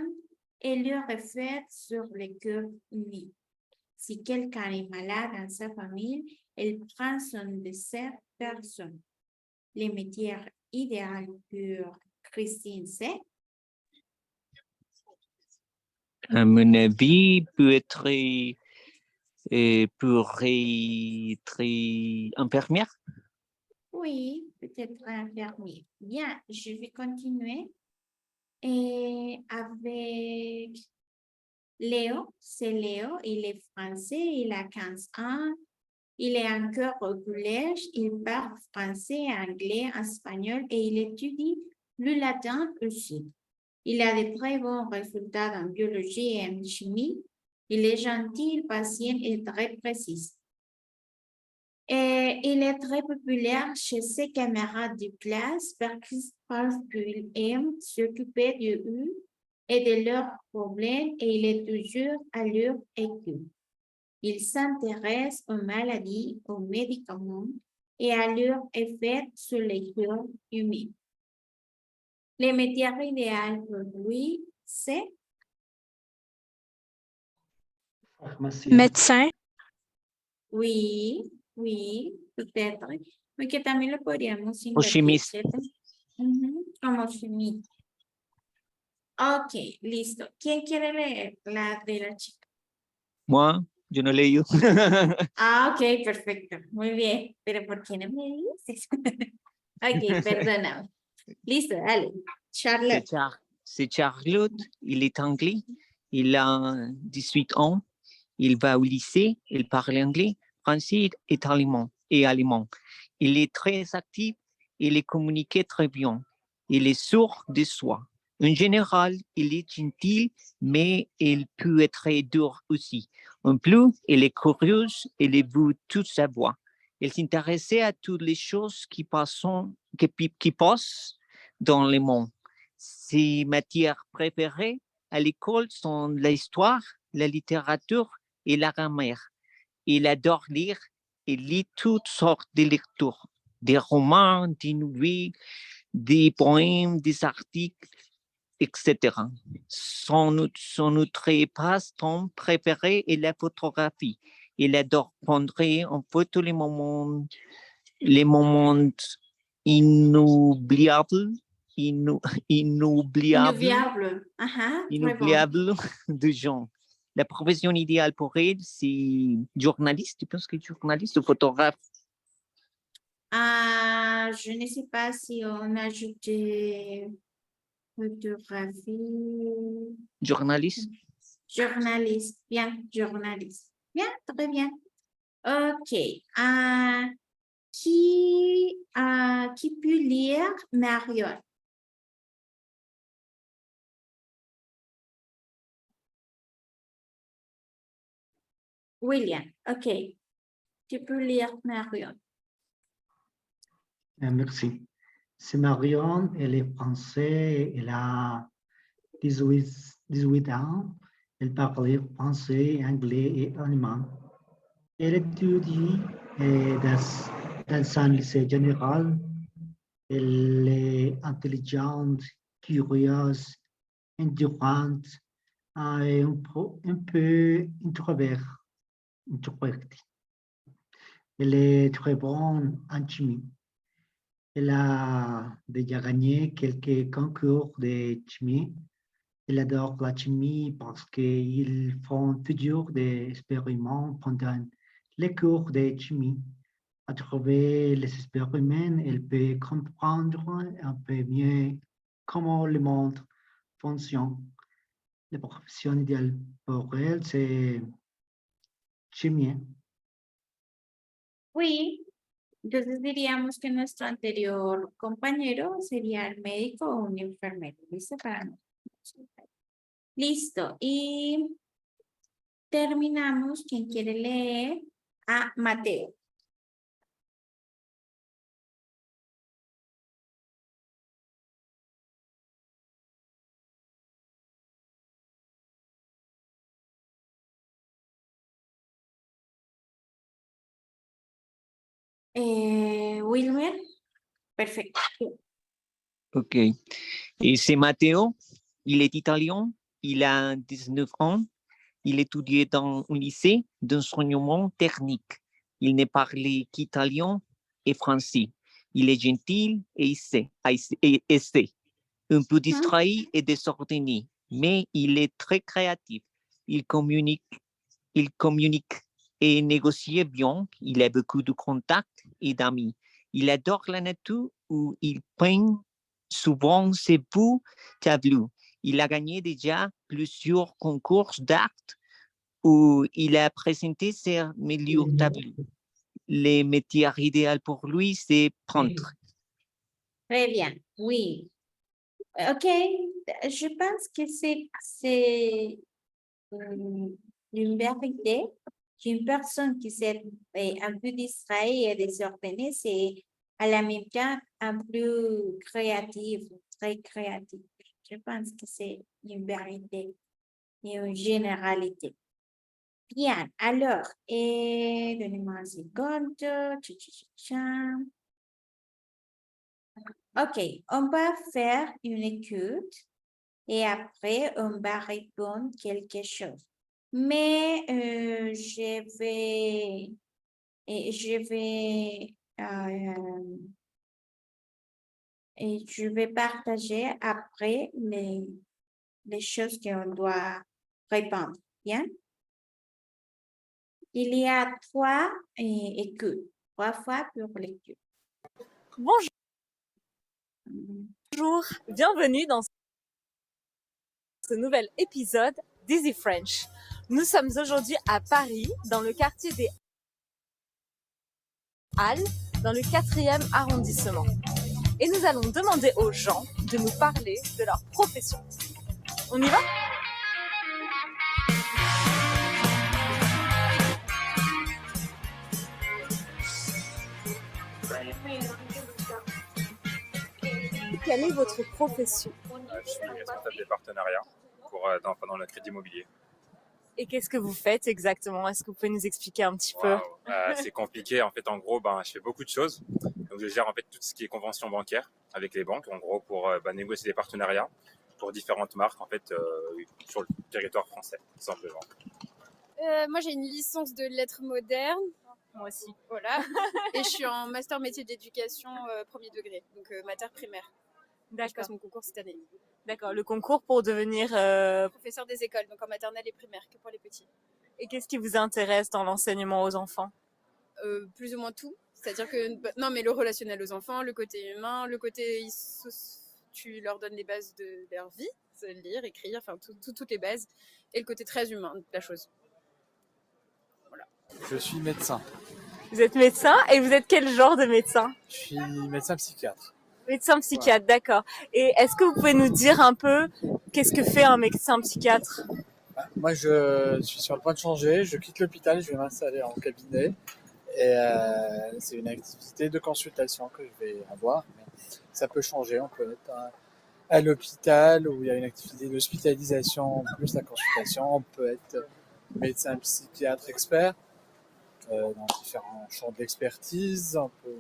S1: et leur effet sur le cœur humain. Si quelqu'un est malade dans sa famille, elle prend soin de cette personne. Le métier idéal pour Christine, c'est
S3: À mon avis, peut être infirmière.
S1: oui, peut-être infirmier. Bien, je vais continuer. Et avec Léo, c'est Léo, il est français, il a 15 ans, il est encore au collège, il parle français, anglais, espagnol et il étudie le latin aussi. Il a de très bons résultats en biologie et en chimie. Il est gentil, patient et très précis. Et il est très populaire chez ses camarades de classe parce qu'il aime s'occuper d'eux et de leurs problèmes et il est toujours à leur écoute. Il s'intéresse aux maladies, aux médicaments et à leur effet sur les corps humains. Le métier idéal pour lui, c'est
S4: Pharmacien.
S6: Médecin,
S1: oui, peut-être, mais que también lo podríamos
S3: O
S1: invertir,
S3: chimiste.
S1: ¿cierto? Ujú, como chimista. Ok, listo. ¿Quién quiere leer la de la chica?
S3: Moi, yo no he leído.
S1: Ah, ok, perfecto. Muy bien. Pero ¿por qué no me dices? Ok, perdóname. Listo, dale. Charlotte.
S3: C'est Charlotte, il est anglais, il a 18 ans, il va au lycée, il parle anglais, français et allemand. Il est très actif, il est communiqué très bien, il est sûr de soi. En général, il est gentil, mais il peut être dur aussi. En plus, il est curieux, il veut tout savoir. Il s'intéresse à toutes les choses qui passent dans le monde. Ses matières préférées à l'école sont l'histoire, la littérature et la grammaire. Il adore lire et lit toutes sortes de lectures, des romans, des nouvelles, des poèmes, des articles, etc. Son autre passe-temps préféré est la photographie. Il adore prendre en photo les moments inoubliables
S1: Inoubliable. Ajá, très bon.
S3: inoubliables de gens. La profession idéale pour elle, c'est journaliste, tu penses que journaliste ou photographe?
S1: Ah, je ne sais pas si on a ajouté photographie.
S3: Journaliste?
S1: Journaliste. Bien, journaliste. Bien, très bien. Ok. Qui peut lire Marion? William, ok. Tu peux lire Marion.
S4: Merci. C'est Marion, elle est française, elle a 18 ans, elle parle français, anglais et allemand. Elle étudie dans un lycée général. Elle est intelligente, curieuse, endurante et un peu introvertie. Elle est très bonne en chimie. Elle a déjà gagné quelques concours de chimie. Elle adore la chimie parce qu'ils font toujours des expériments pendant les cours de chimie. À travers les expériments, elle peut comprendre un peu mieux comment le monde fonctionne. La profession idéale pour elle, c'est chimie.
S1: Oui. Entonces diríamos que nuestro anterior compañero sería el médico o un enfermero. ¿Listo? Listo. Y terminamos. ¿Quién quiere leer? A Mateo. Wilmer. Perfecto.
S3: Ok. Et c'est Matteo, il est italien, il a 19 ans, il étudie dans un lycée d'enseignement technique. Il ne parle qu'italien et français. Il est gentil et aisé, un peu distrait et désordonné, mais il est très créatif. Il communique et négocie bien. Il a beaucoup de contacts et d'amis. Il adore la nature où il peint souvent ses beaux tableaux. Il a gagné déjà plusieurs concours d'art où il a présenté ses meilleurs tableaux. Le métier idéal pour lui, c'est peintre.
S1: Très bien. Oui. Ok. Je pense que c'est une vérité qu'une personne qui s'est un peu distraite et désordonnée, c'est à la même temps un peu créative, très créative. Je pense que c'est une vérité et une généralité. Bien, alors, et donnez-moi une seconde. Tcha, tcha, tcha, tcha. OK, on va faire une écoute et après, on va répondre quelque chose. Mais je vais partager après les choses qu'on doit répondre. Bien? Il y a 3 écoutes, 3 fois pour l'écoute.
S7: Bonjour,
S1: Mm.
S7: bienvenue dans ce nouvel épisode d'Easy French. Nous sommes aujourd'hui à Paris, dans le quartier des Halles, dans le 4e arrondissement. Et nous allons demander aux gens de nous parler de leur profession. On y va ? Quelle est votre profession ?
S8: Je suis responsable des partenariats pendant le crédit immobilier.
S7: Et qu'est-ce que vous faites exactement ? Est-ce que vous pouvez nous expliquer un petit peu ?
S8: C'est compliqué. En fait, en gros, je fais beaucoup de choses. Donc, je gère en fait tout ce qui est convention bancaire avec les banques, en gros, pour négocier des partenariats pour différentes marques, en fait, sur le territoire français, tout simplement.
S9: Moi, j'ai une licence de lettres modernes.
S7: Moi aussi.
S9: Voilà. Et je suis en master métier d'éducation premier degré, donc mater primaire. Je
S7: D'accord.
S9: passe mon concours cette année.
S7: D'accord. Le concours pour devenir...
S9: Professeur des écoles, donc en maternelle et primaire, que pour les petits.
S7: Et qu'est-ce qui vous intéresse dans l'enseignement aux enfants ?
S9: Plus ou moins tout. C'est-à-dire que, non, mais le relationnel aux enfants, le côté humain, le côté, tu leur donnes les bases de leur vie, c'est lire, écrire, enfin toutes les bases, et le côté très humain de la chose.
S10: Je suis médecin.
S7: Vous êtes médecin et vous êtes quel genre de médecin ?
S10: Je suis médecin psychiatre.
S7: Médecin psychiatre, d'accord. Et est-ce que vous pouvez nous dire un peu qu'est-ce que fait un médecin psychiatre ?
S10: Moi, je suis sur le point de changer. Je quitte l'hôpital, je vais m'installer en cabinet. Et c'est une activité de consultation que je vais avoir. Mais ça peut changer. On peut être à l'hôpital où il y a une activité d'hospitalisation plus la consultation. On peut être médecin psychiatre expert dans différents champs d'expertise. On peut...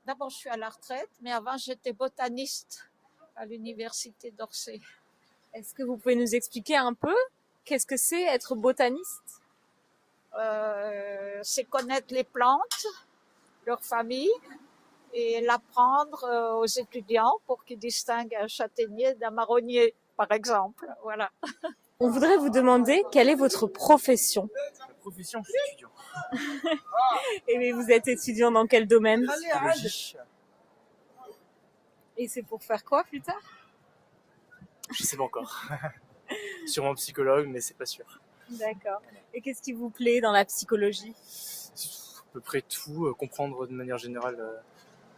S11: D'abord, je suis à la retraite, mais avant, j'étais botaniste à l'université d'Orsay.
S7: Est-ce que vous pouvez nous expliquer un peu qu'est-ce que c'est être botaniste ?
S11: C'est connaître les plantes, leur famille, et l'apprendre aux étudiants pour qu'ils distinguent un châtaignier d'un marronnier, par exemple. Voilà.
S7: On voudrait vous demander quelle est votre profession ?
S10: La profession, je suis étudiant.
S7: Et vous êtes étudiant dans quel domaine ?
S10: Psychologie.
S7: Et c'est pour faire quoi plus tard ?
S10: Je sais pas encore. Sûrement psychologue, mais c'est pas sûr.
S7: D'accord. Et qu'est-ce qui vous plaît dans la psychologie ?
S10: À peu près tout, comprendre de manière générale le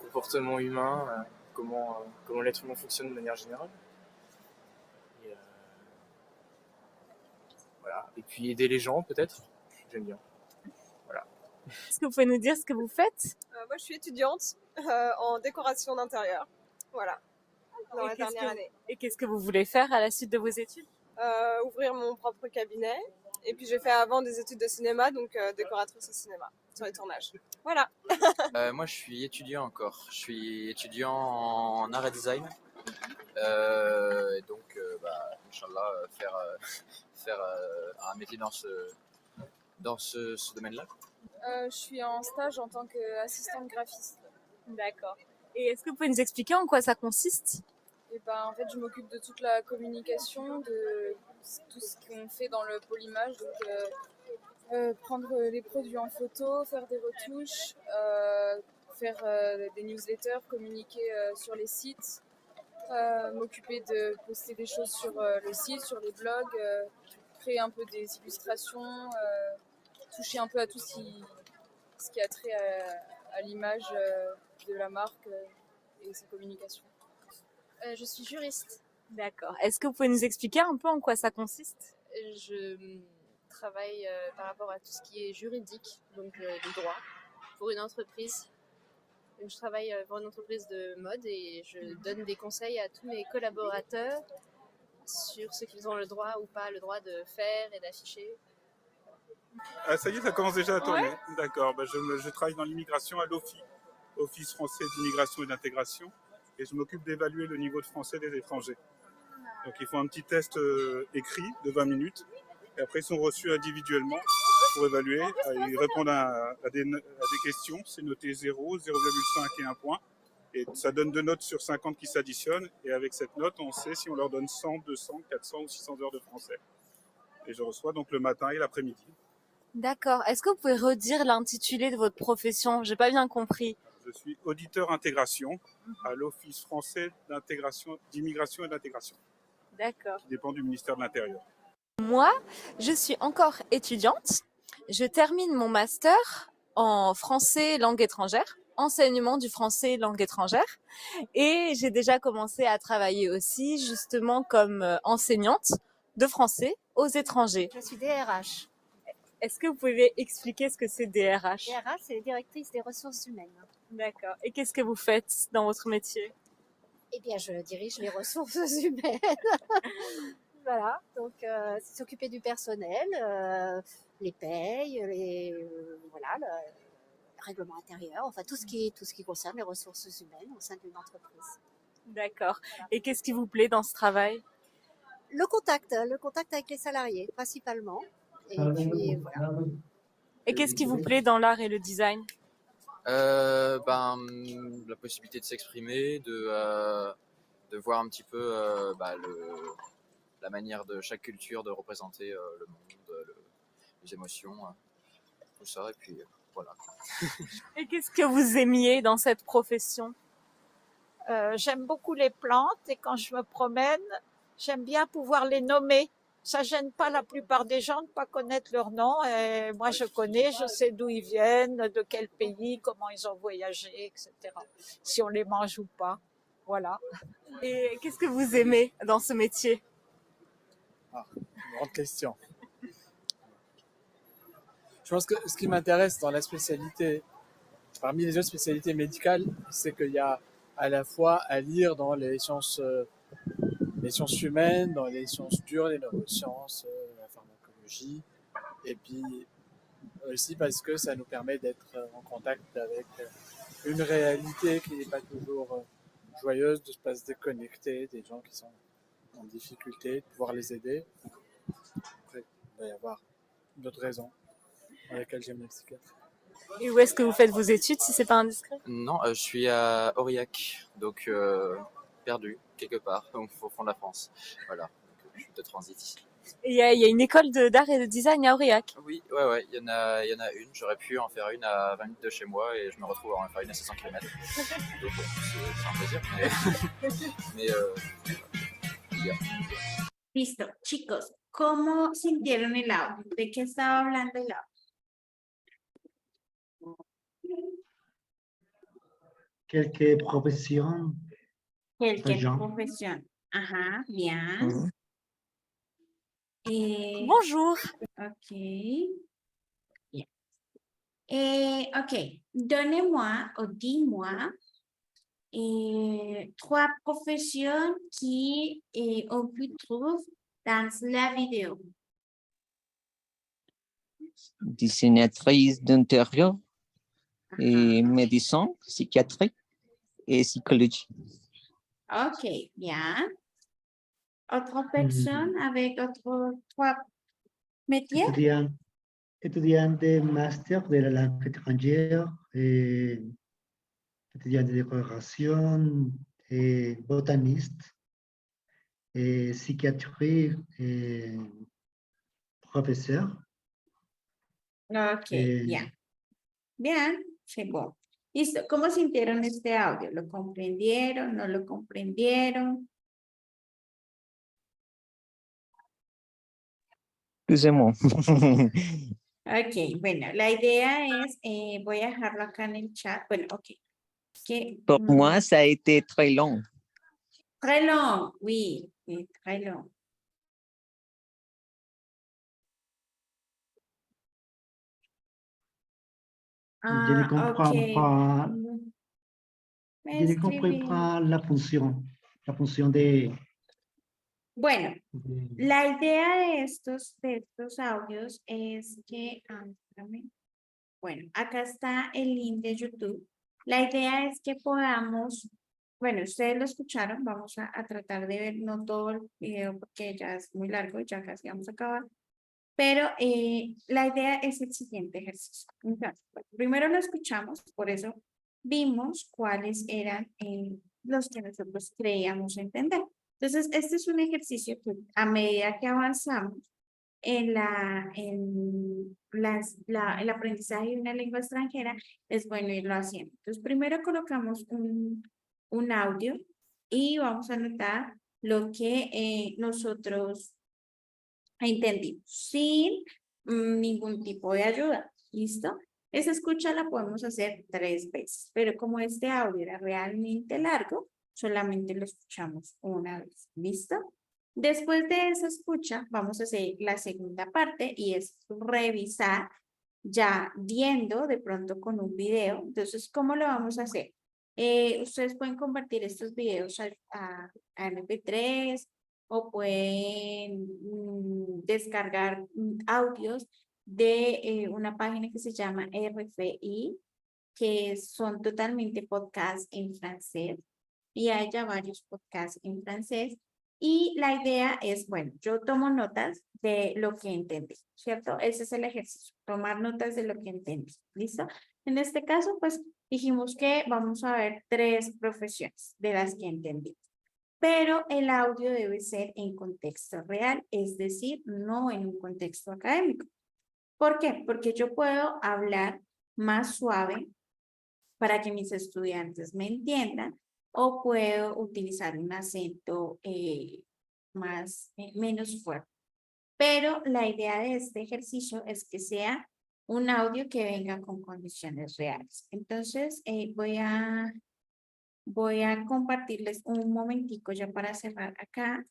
S10: comportement humain, comment l'être humain fonctionne de manière générale. Et, voilà. Et puis aider les gens peut-être, j'aime bien. Voilà.
S7: Est-ce que vous pouvez nous dire ce que vous faites ?
S9: Moi, je suis étudiante en décoration d'intérieur. Voilà. Dans la dernière année.
S7: Et qu'est-ce que vous voulez faire à la suite de vos études ?
S9: Ouvrir mon propre cabinet. Et puis j'ai fait avant des études de cinéma, donc décoratrice au cinéma, sur les tournages. Voilà.
S12: Moi je suis étudiant encore. Je suis étudiant en art et design. Donc Inch'Allah faire un métier dans ce domaine-là.
S9: Je suis en stage en tant qu'assistante graphiste.
S7: D'accord. Et est-ce que vous pouvez nous expliquer en quoi ça consiste ?
S9: Et en fait, je m'occupe de toute la communication, de tout ce qu'on fait dans le pôle image. Donc, prendre les produits en photo, faire des retouches, faire des newsletters, communiquer sur les sites, m'occuper de poster des choses sur le site, sur les blogs, créer un peu des illustrations, toucher un peu à tout ce qui a trait à l'image de la marque et sa communication.
S11: Je suis juriste.
S7: D'accord. Est-ce que vous pouvez nous expliquer un peu en quoi ça consiste ?
S9: Je travaille par rapport à tout ce qui est juridique, donc le droit, pour une entreprise.
S13: Je travaille pour une entreprise de mode et je donne des conseils à tous mes collaborateurs sur ce qu'ils ont le droit ou pas le droit de faire et d'afficher.
S14: Ah, ça y est, ça commence déjà à tourner.
S13: Ouais.
S14: D'accord. Je travaille dans l'immigration à l'OFI, Office français d'immigration et d'intégration, et je m'occupe d'évaluer le niveau de français des étrangers. Donc ils font un petit test écrit de 20 minutes, et après ils sont reçus individuellement pour évaluer. Ils répondent à des questions, c'est noté 0, 0,5 et 1 point. Et ça donne 2 notes sur 50 qui s'additionnent, et avec cette note, on sait si on leur donne 100, 200, 400 ou 600 heures de français. Et je reçois donc le matin et l'après-midi.
S7: D'accord. Est-ce que vous pouvez redire l'intitulé de votre profession? J'ai pas bien compris.
S14: Je suis auditeur intégration à l'Office français d'immigration et d'intégration,
S7: D'accord.
S14: qui dépend du ministère de l'Intérieur.
S7: Moi, je suis encore étudiante. Je termine mon master en français langue étrangère, enseignement du français langue étrangère. Et j'ai déjà commencé à travailler aussi justement comme enseignante de français aux étrangers.
S15: Je suis DRH.
S7: Est-ce que vous pouvez expliquer ce que c'est DRH?
S15: DRH, c'est directrice des ressources humaines.
S7: D'accord. Et qu'est-ce que vous faites dans votre métier?
S15: Eh bien, je dirige les ressources humaines. Voilà, donc c'est s'occuper du personnel, les payes, voilà, le règlement intérieur, enfin tout ce qui concerne les ressources humaines au sein d'une entreprise.
S7: D'accord. Et qu'est-ce qui vous plaît dans ce travail?
S15: Le contact avec les salariés principalement. Et puis voilà.
S7: Et qu'est-ce qui vous plaît dans l'art et le design?
S12: La possibilité de s'exprimer, de voir un petit peu la manière de chaque culture de représenter le monde, les émotions, tout ça, et puis voilà.
S7: Et qu'est-ce que vous aimiez dans cette profession?
S11: J'aime beaucoup les plantes et quand je me promène, j'aime bien pouvoir les nommer. Ça gêne pas la plupart des gens de pas connaître leur nom. Et moi, je connais, je sais d'où ils viennent, de quel pays, comment ils ont voyagé, etc. Si on les mange ou pas. Voilà.
S7: Et qu'est-ce que vous aimez dans ce métier?
S10: Grande question. Je pense que ce qui m'intéresse dans la spécialité, parmi les autres spécialités médicales, c'est qu'il y a à la fois à lire dans les sciences humaines, dans les sciences dures, les neurosciences, la pharmacologie, et puis aussi parce que ça nous permet d'être en contact avec une réalité qui n'est pas toujours joyeuse, de se déconnecter des gens qui sont en difficulté, de pouvoir les aider. Après, il va y avoir d'autres raisons dans lesquelles j'aime la psychiatrie.
S7: Et où est-ce que vous faites vos études, si c'est pas indiscret?
S12: Non, je suis à Aurillac, donc perdu quelque part au fond de la France. Voilà, donc, je suis de transit ici.
S7: Et il y a une école d'art et de design à Aurillac?
S12: Oui, ouais, il y en a une. J'aurais pu en faire une à 20 minutes de chez moi et je me retrouve à en faire une à 700 km. Donc bon, c'est un plaisir, mais yeah.
S1: Listo, chicos, ¿cómo sintieron el audio? ¿De qué estaba hablando el audio?
S4: Quelques professions
S1: Quelle
S4: Jean.
S1: profesión. Ajá, bien.
S7: Bonjour.
S1: Ok. Bien. Ok, donnez-moi ou dis-moi 3 professions qui on peut trouver dans la vidéo.
S3: Dessinatrice d'intérieur et médecin, psychiatrie et psychologie.
S1: Ok, bien. Autre personne avec autres 3 métiers?
S4: Étudiant de master de la langue étrangère, étudiant de décoration, botaniste, psychiatrie, professeur.
S1: Ok, bien. Bien, c'est bon. Listo. ¿Cómo sintieron este audio? ¿Lo comprendieron? ¿No lo comprendieron?
S3: Plus ou moins.
S1: Ok, bueno, la idea es, voy a dejarlo acá en el chat. Bueno, ok.
S3: Pour moi, ça a été très long.
S1: Très long, oui, très long.
S4: Je ne comprends pas
S1: Me
S4: Je ne comprends
S1: escribí.
S4: pas la función de...
S1: Bueno,
S4: de-
S1: la idea de estos audios es que, espérame. Bueno, acá está el link de YouTube. La idea es que podamos, bueno, ustedes lo escucharon, vamos a tratar de ver no todo el video porque ya es muy largo y ya casi vamos a acabar. Pero la idea es el siguiente ejercicio. Entonces, bueno, primero lo escuchamos, por eso vimos cuáles eran los que nosotros creíamos entender. Entonces, este es un ejercicio que a medida que avanzamos el aprendizaje de una lengua extranjera, es bueno irlo haciendo. Entonces, primero colocamos un audio y vamos a anotar lo que nosotros entendimos, sin ningún tipo de ayuda. ¿Listo? Esa escucha la podemos hacer 3 veces, pero como este audio era realmente largo, solamente lo escuchamos una vez. ¿Listo? Después de esa escucha, vamos a hacer la segunda parte y es revisar ya viendo de pronto con un video. Entonces, ¿cómo lo vamos a hacer? Ustedes pueden convertir estos videos a MP3 o pueden descargar audios de una página que se llama RFI, que son totalmente podcasts en francés y hay ya varios podcasts en francés. Y la idea es, bueno, yo tomo notas de lo que entendí, ¿cierto? Ese es el ejercicio, tomar notas de lo que entendí, ¿listo? En este caso, pues dijimos que vamos a ver 3 profesiones de las que entendí. Pero el audio debe ser en contexto real, es decir, no en un contexto académico. ¿Por qué? Porque yo puedo hablar más suave para que mis estudiantes me entiendan o puedo utilizar un acento menos fuerte. Pero la idea de este ejercicio es que sea un audio que venga con condiciones reales. Entonces, voy a compartirles un momentico ya para cerrar acá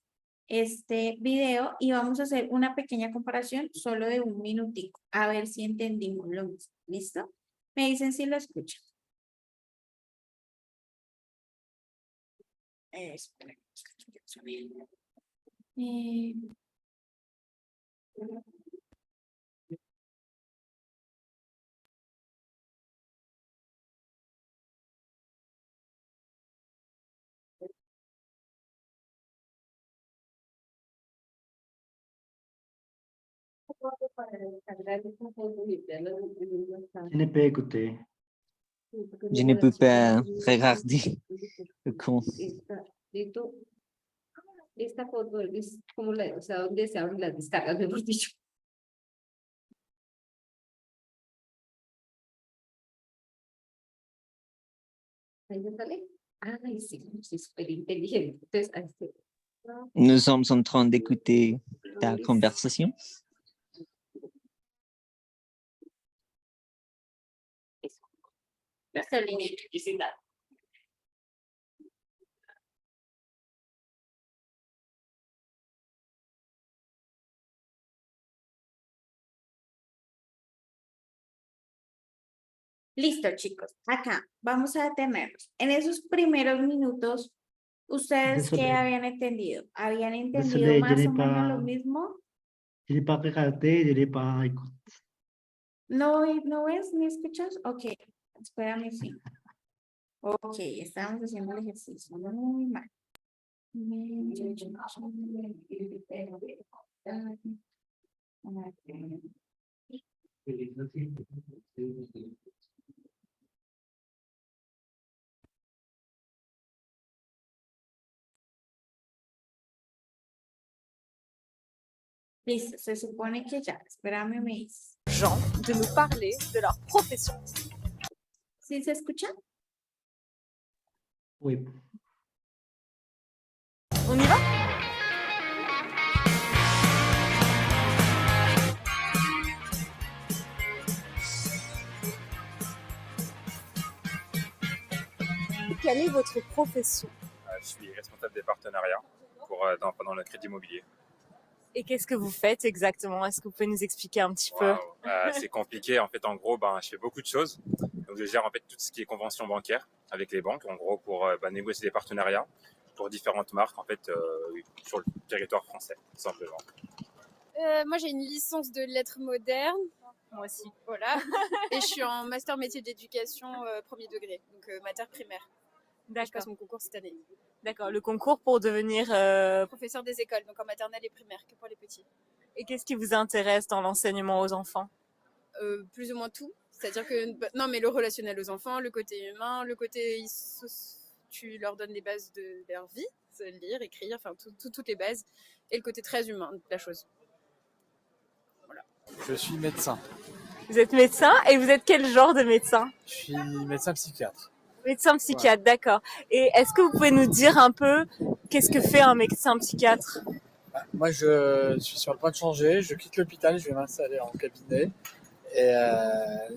S1: este video y vamos a hacer una pequeña comparación solo de un minutico, a ver si entendimos lo mismo. ¿Listo? Me dicen si lo escuchan. Espera,
S4: Je ne peux écouter.
S3: Je ne peux pas regarder le con.
S16: Esta foto es como la, o sea, donde se abren las descargas, mejor dicho. Ahí ya sale. Ay, sí, soy súper inteligente. Entonces, ahí sí.
S3: Nous sommes en train d'écouter ta conversation.
S16: Nuestra línea de electricidad.
S1: Listo, chicos. Acá vamos a detenernos. En esos primeros minutos, ¿ustedes qué
S4: Désolé,
S1: habían entendido? ¿Habían entendido
S4: désolé,
S1: más o menos lo mismo?
S4: je n'ai pas regardé, je n'ai pas écouté.
S1: ¿No, no ves ni escuchas? Ok, espérame, sí. Ok, estamos haciendo el ejercicio. Muy mal. Listo, se supone que ya. Espérame, me dices.
S7: Gens de nous parler de leur profession.
S1: ¿Sí se escucha?
S4: Oui.
S7: On y va? Quelle est votre profession?
S8: Je suis responsable des partenariats pendant le crédit immobilier.
S7: Et qu'est-ce que vous faites exactement? Est-ce que vous pouvez nous expliquer un petit peu?
S8: C'est compliqué. En fait, en gros, je fais beaucoup de choses. Donc, je gère en fait tout ce qui est convention bancaire avec les banques, en gros, pour négocier des partenariats pour différentes marques, en fait, sur le territoire français, tout simplement.
S17: Moi, j'ai une licence de lettres modernes.
S7: Moi aussi.
S17: Voilà. Et je suis en master métier d'éducation premier degré, donc mater primaire. Je passe mon concours cette année.
S7: D'accord, le concours pour devenir
S17: Professeur des écoles, donc en maternelle et primaire, que pour les petits.
S7: Et qu'est-ce qui vous intéresse dans l'enseignement aux enfants?
S17: Plus ou moins tout. C'est-à-dire que, non, mais le relationnel aux enfants, le côté humain, le côté, tu leur donnes les bases de leur vie, lire, écrire, enfin toutes les bases, et le côté très humain de la chose. Voilà.
S10: Je suis médecin.
S7: Vous êtes médecin et vous êtes quel genre de médecin?
S10: Je suis médecin psychiatre.
S7: Médecin psychiatre, d'accord. Et est-ce que vous pouvez nous dire un peu qu'est-ce que fait un médecin psychiatre?
S10: Moi, je suis sur le point de changer. Je quitte l'hôpital, je vais m'installer en cabinet. Et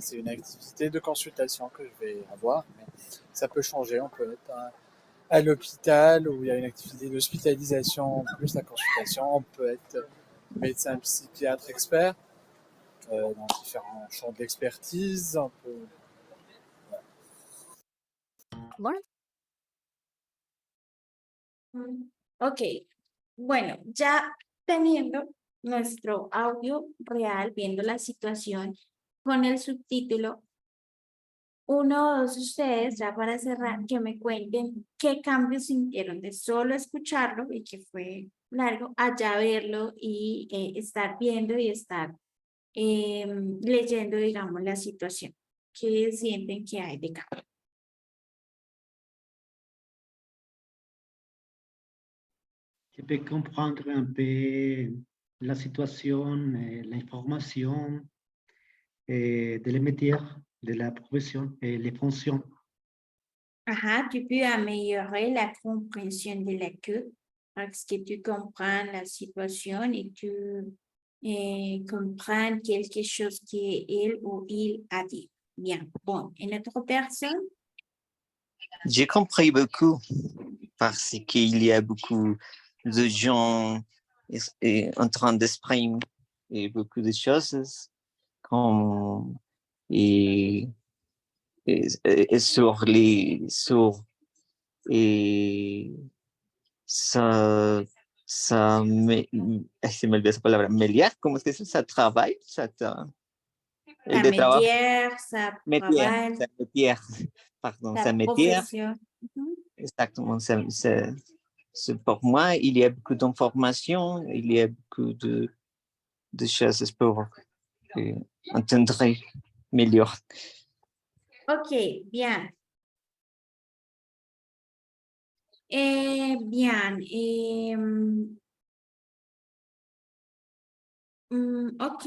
S10: c'est une activité de consultation que je vais avoir. Mais ça peut changer. On peut être à l'hôpital où il y a une activité d'hospitalisation plus la consultation. On peut être médecin psychiatre expert dans différents champs d'expertise. On peut...
S1: Bueno. Ok, bueno, ya teniendo nuestro audio real, viendo la situación con el subtítulo, uno o dos de ustedes, ya para cerrar, que me cuenten qué cambios sintieron de solo escucharlo y que fue largo, a ya verlo y estar viendo y estar leyendo, digamos, la situación. ¿Qué sienten que hay de cambio?
S4: Je peux comprendre un peu la situation, l'information de les métiers, de la profession et les fonctions.
S1: Ajá, tu peux améliorer la compréhension de la queue parce que tu comprends la situation et tu comprends quelque chose qu'elle ou il a dit. Bien, bon, et notre personne?
S3: J'ai compris beaucoup parce qu'il y a beaucoup de gens en train d'exprimer beaucoup de choses comme et sur ça se me olvidó esa palabra, meliar, ¿cómo es que ça travaille?
S1: La métier, ça travaille.
S3: Sa métier, pardon, sa métier. Exactement, pour moi, il y a beaucoup d'informations, il y a beaucoup de choses pour entendre mieux.
S1: Ok, bien. Bien. Ok,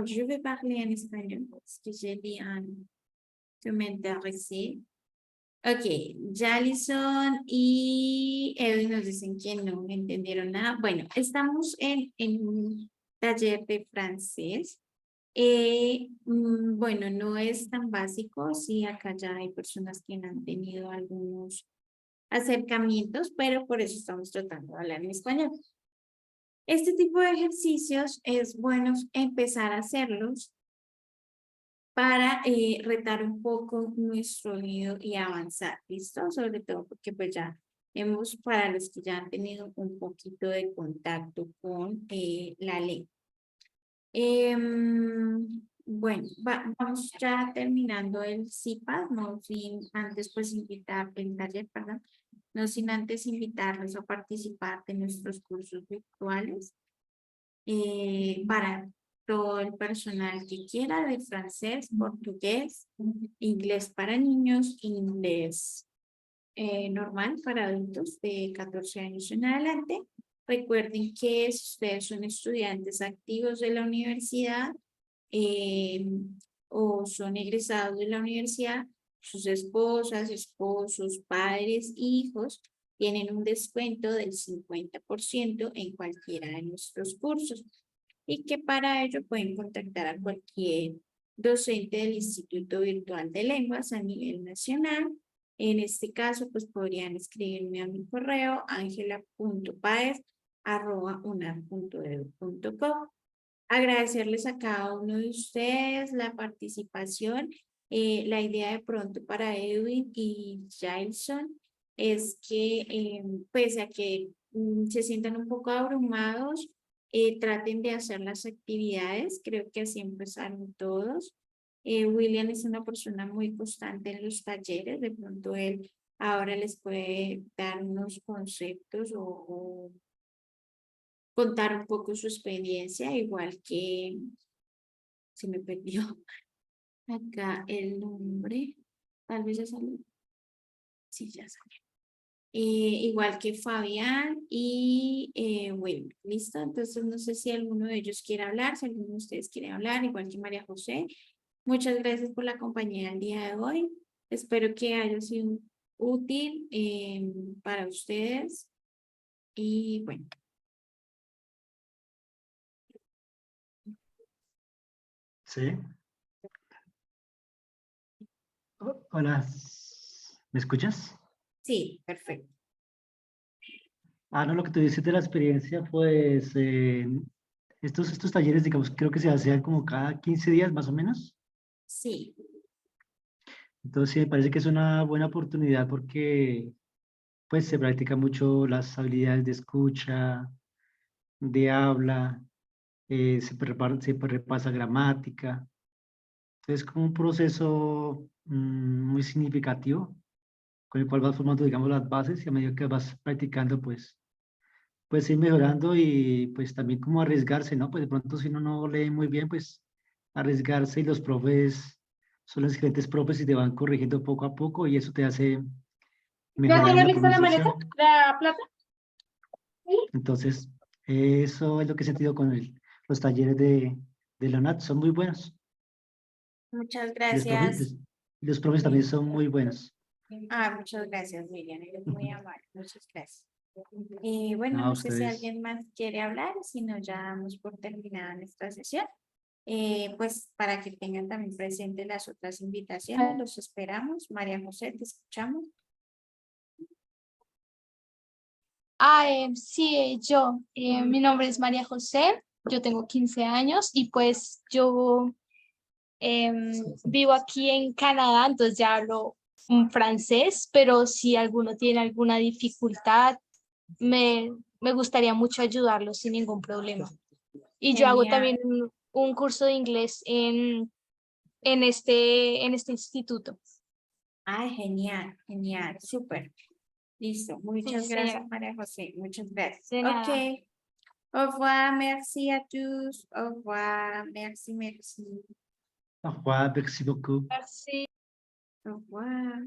S1: je vais parler en espagnol parce que j'ai dit que m'intéressait. Ok, Jalison y Edwin nos dicen que no entendieron nada. Bueno, estamos en un taller de francés. Bueno, no es tan básico, sí, acá ya hay personas que han tenido algunos acercamientos, pero por eso estamos tratando de hablar en español. Este tipo de ejercicios es bueno empezar a hacerlos para retar un poco nuestro oído y avanzar, ¿listo? Sobre todo porque pues ya hemos, para los que ya han tenido un poquito de contacto con la lengua. Bueno, vamos ya terminando el CIPAD, no sin antes pues invitar el taller, perdón, no sin antes invitarlos a participar de nuestros cursos virtuales para todo el personal que quiera de francés, portugués, inglés para niños, inglés normal para adultos de 14 años en adelante. Recuerden que si ustedes son estudiantes activos de la universidad o son egresados de la universidad, sus esposas, esposos, padres, hijos, tienen un descuento del 50% en cualquiera de nuestros cursos. Y que para ello pueden contactar a cualquier docente del Instituto Virtual de Lenguas a nivel nacional En este caso, pues podrían escribirme a mi correo angela.paez@unam.edu.co. Agradecerles a cada uno de ustedes la participación. La idea de pronto para Edwin y Jailson es que pese a que se sientan un poco abrumados, traten de hacer las actividades. Creo que así empezaron todos. William es una persona muy constante en los talleres. De pronto él ahora les puede dar unos conceptos o contar un poco su experiencia, igual que se me perdió acá el nombre, tal vez ya salió. Sí, ya salió. Igual que Fabián y Will, ¿listo? Entonces no sé si alguno de ellos quiere hablar, si alguno de ustedes quiere hablar, igual que María José. Muchas gracias por la compañía el día de hoy. Espero que haya sido útil para ustedes. Y bueno.
S4: Sí. Hola, ¿me escuchas?
S1: Sí, perfecto.
S4: Ah, no, lo que tú dices de la experiencia, pues estos talleres, digamos, creo que se hacen como cada 15 días más o menos.
S1: Sí.
S4: Entonces, sí, me parece que es una buena oportunidad porque pues se practica mucho las habilidades de escucha, de habla, se repasa gramática. Entonces, como un proceso muy significativo con el cual vas formando, digamos, las bases y a medida que vas practicando, pues ir mejorando y pues también como arriesgarse, ¿no? Pues de pronto si uno no lee muy bien, pues arriesgarse y los profes son los diferentes profes y te van corrigiendo poco a poco y eso te hace
S18: ¿Ya
S4: mejorar
S18: tiene
S4: en la
S18: lista la maleta?
S4: pronunciación.
S18: ¿La plata?
S4: Entonces, eso es lo que he sentido con los talleres de la UNAT, son muy buenos.
S1: Muchas
S4: Y los profes,
S1: gracias.
S4: y los profes también son muy buenos.
S1: Muchas gracias, Miriam. Eres muy amable. Muchas gracias. Bueno,
S4: No, a
S1: no sé si
S4: ustedes.
S1: alguien más quiere hablar, si no, ya damos por terminada nuestra sesión. Pues para que tengan también presente las otras invitaciones, los esperamos. María José, te escuchamos.
S6: Sí, mi nombre es María José, yo tengo 15 años y pues yo vivo aquí en Canadá, entonces ya hablo francés, pero si alguno tiene alguna dificultad, me gustaría mucho ayudarlo sin ningún problema. Y yo hago también
S1: Genial.
S6: un curso de inglés en este instituto.
S1: Genial, genial, súper. Listo. Muchas
S6: Sí,
S1: gracias,
S6: señora.
S1: María José. Muchas gracias.
S6: De nada.
S1: Ok. Au revoir, merci à tous. Au revoir, merci, merci.
S4: Au revoir, merci beaucoup.
S6: Merci.
S1: Au revoir.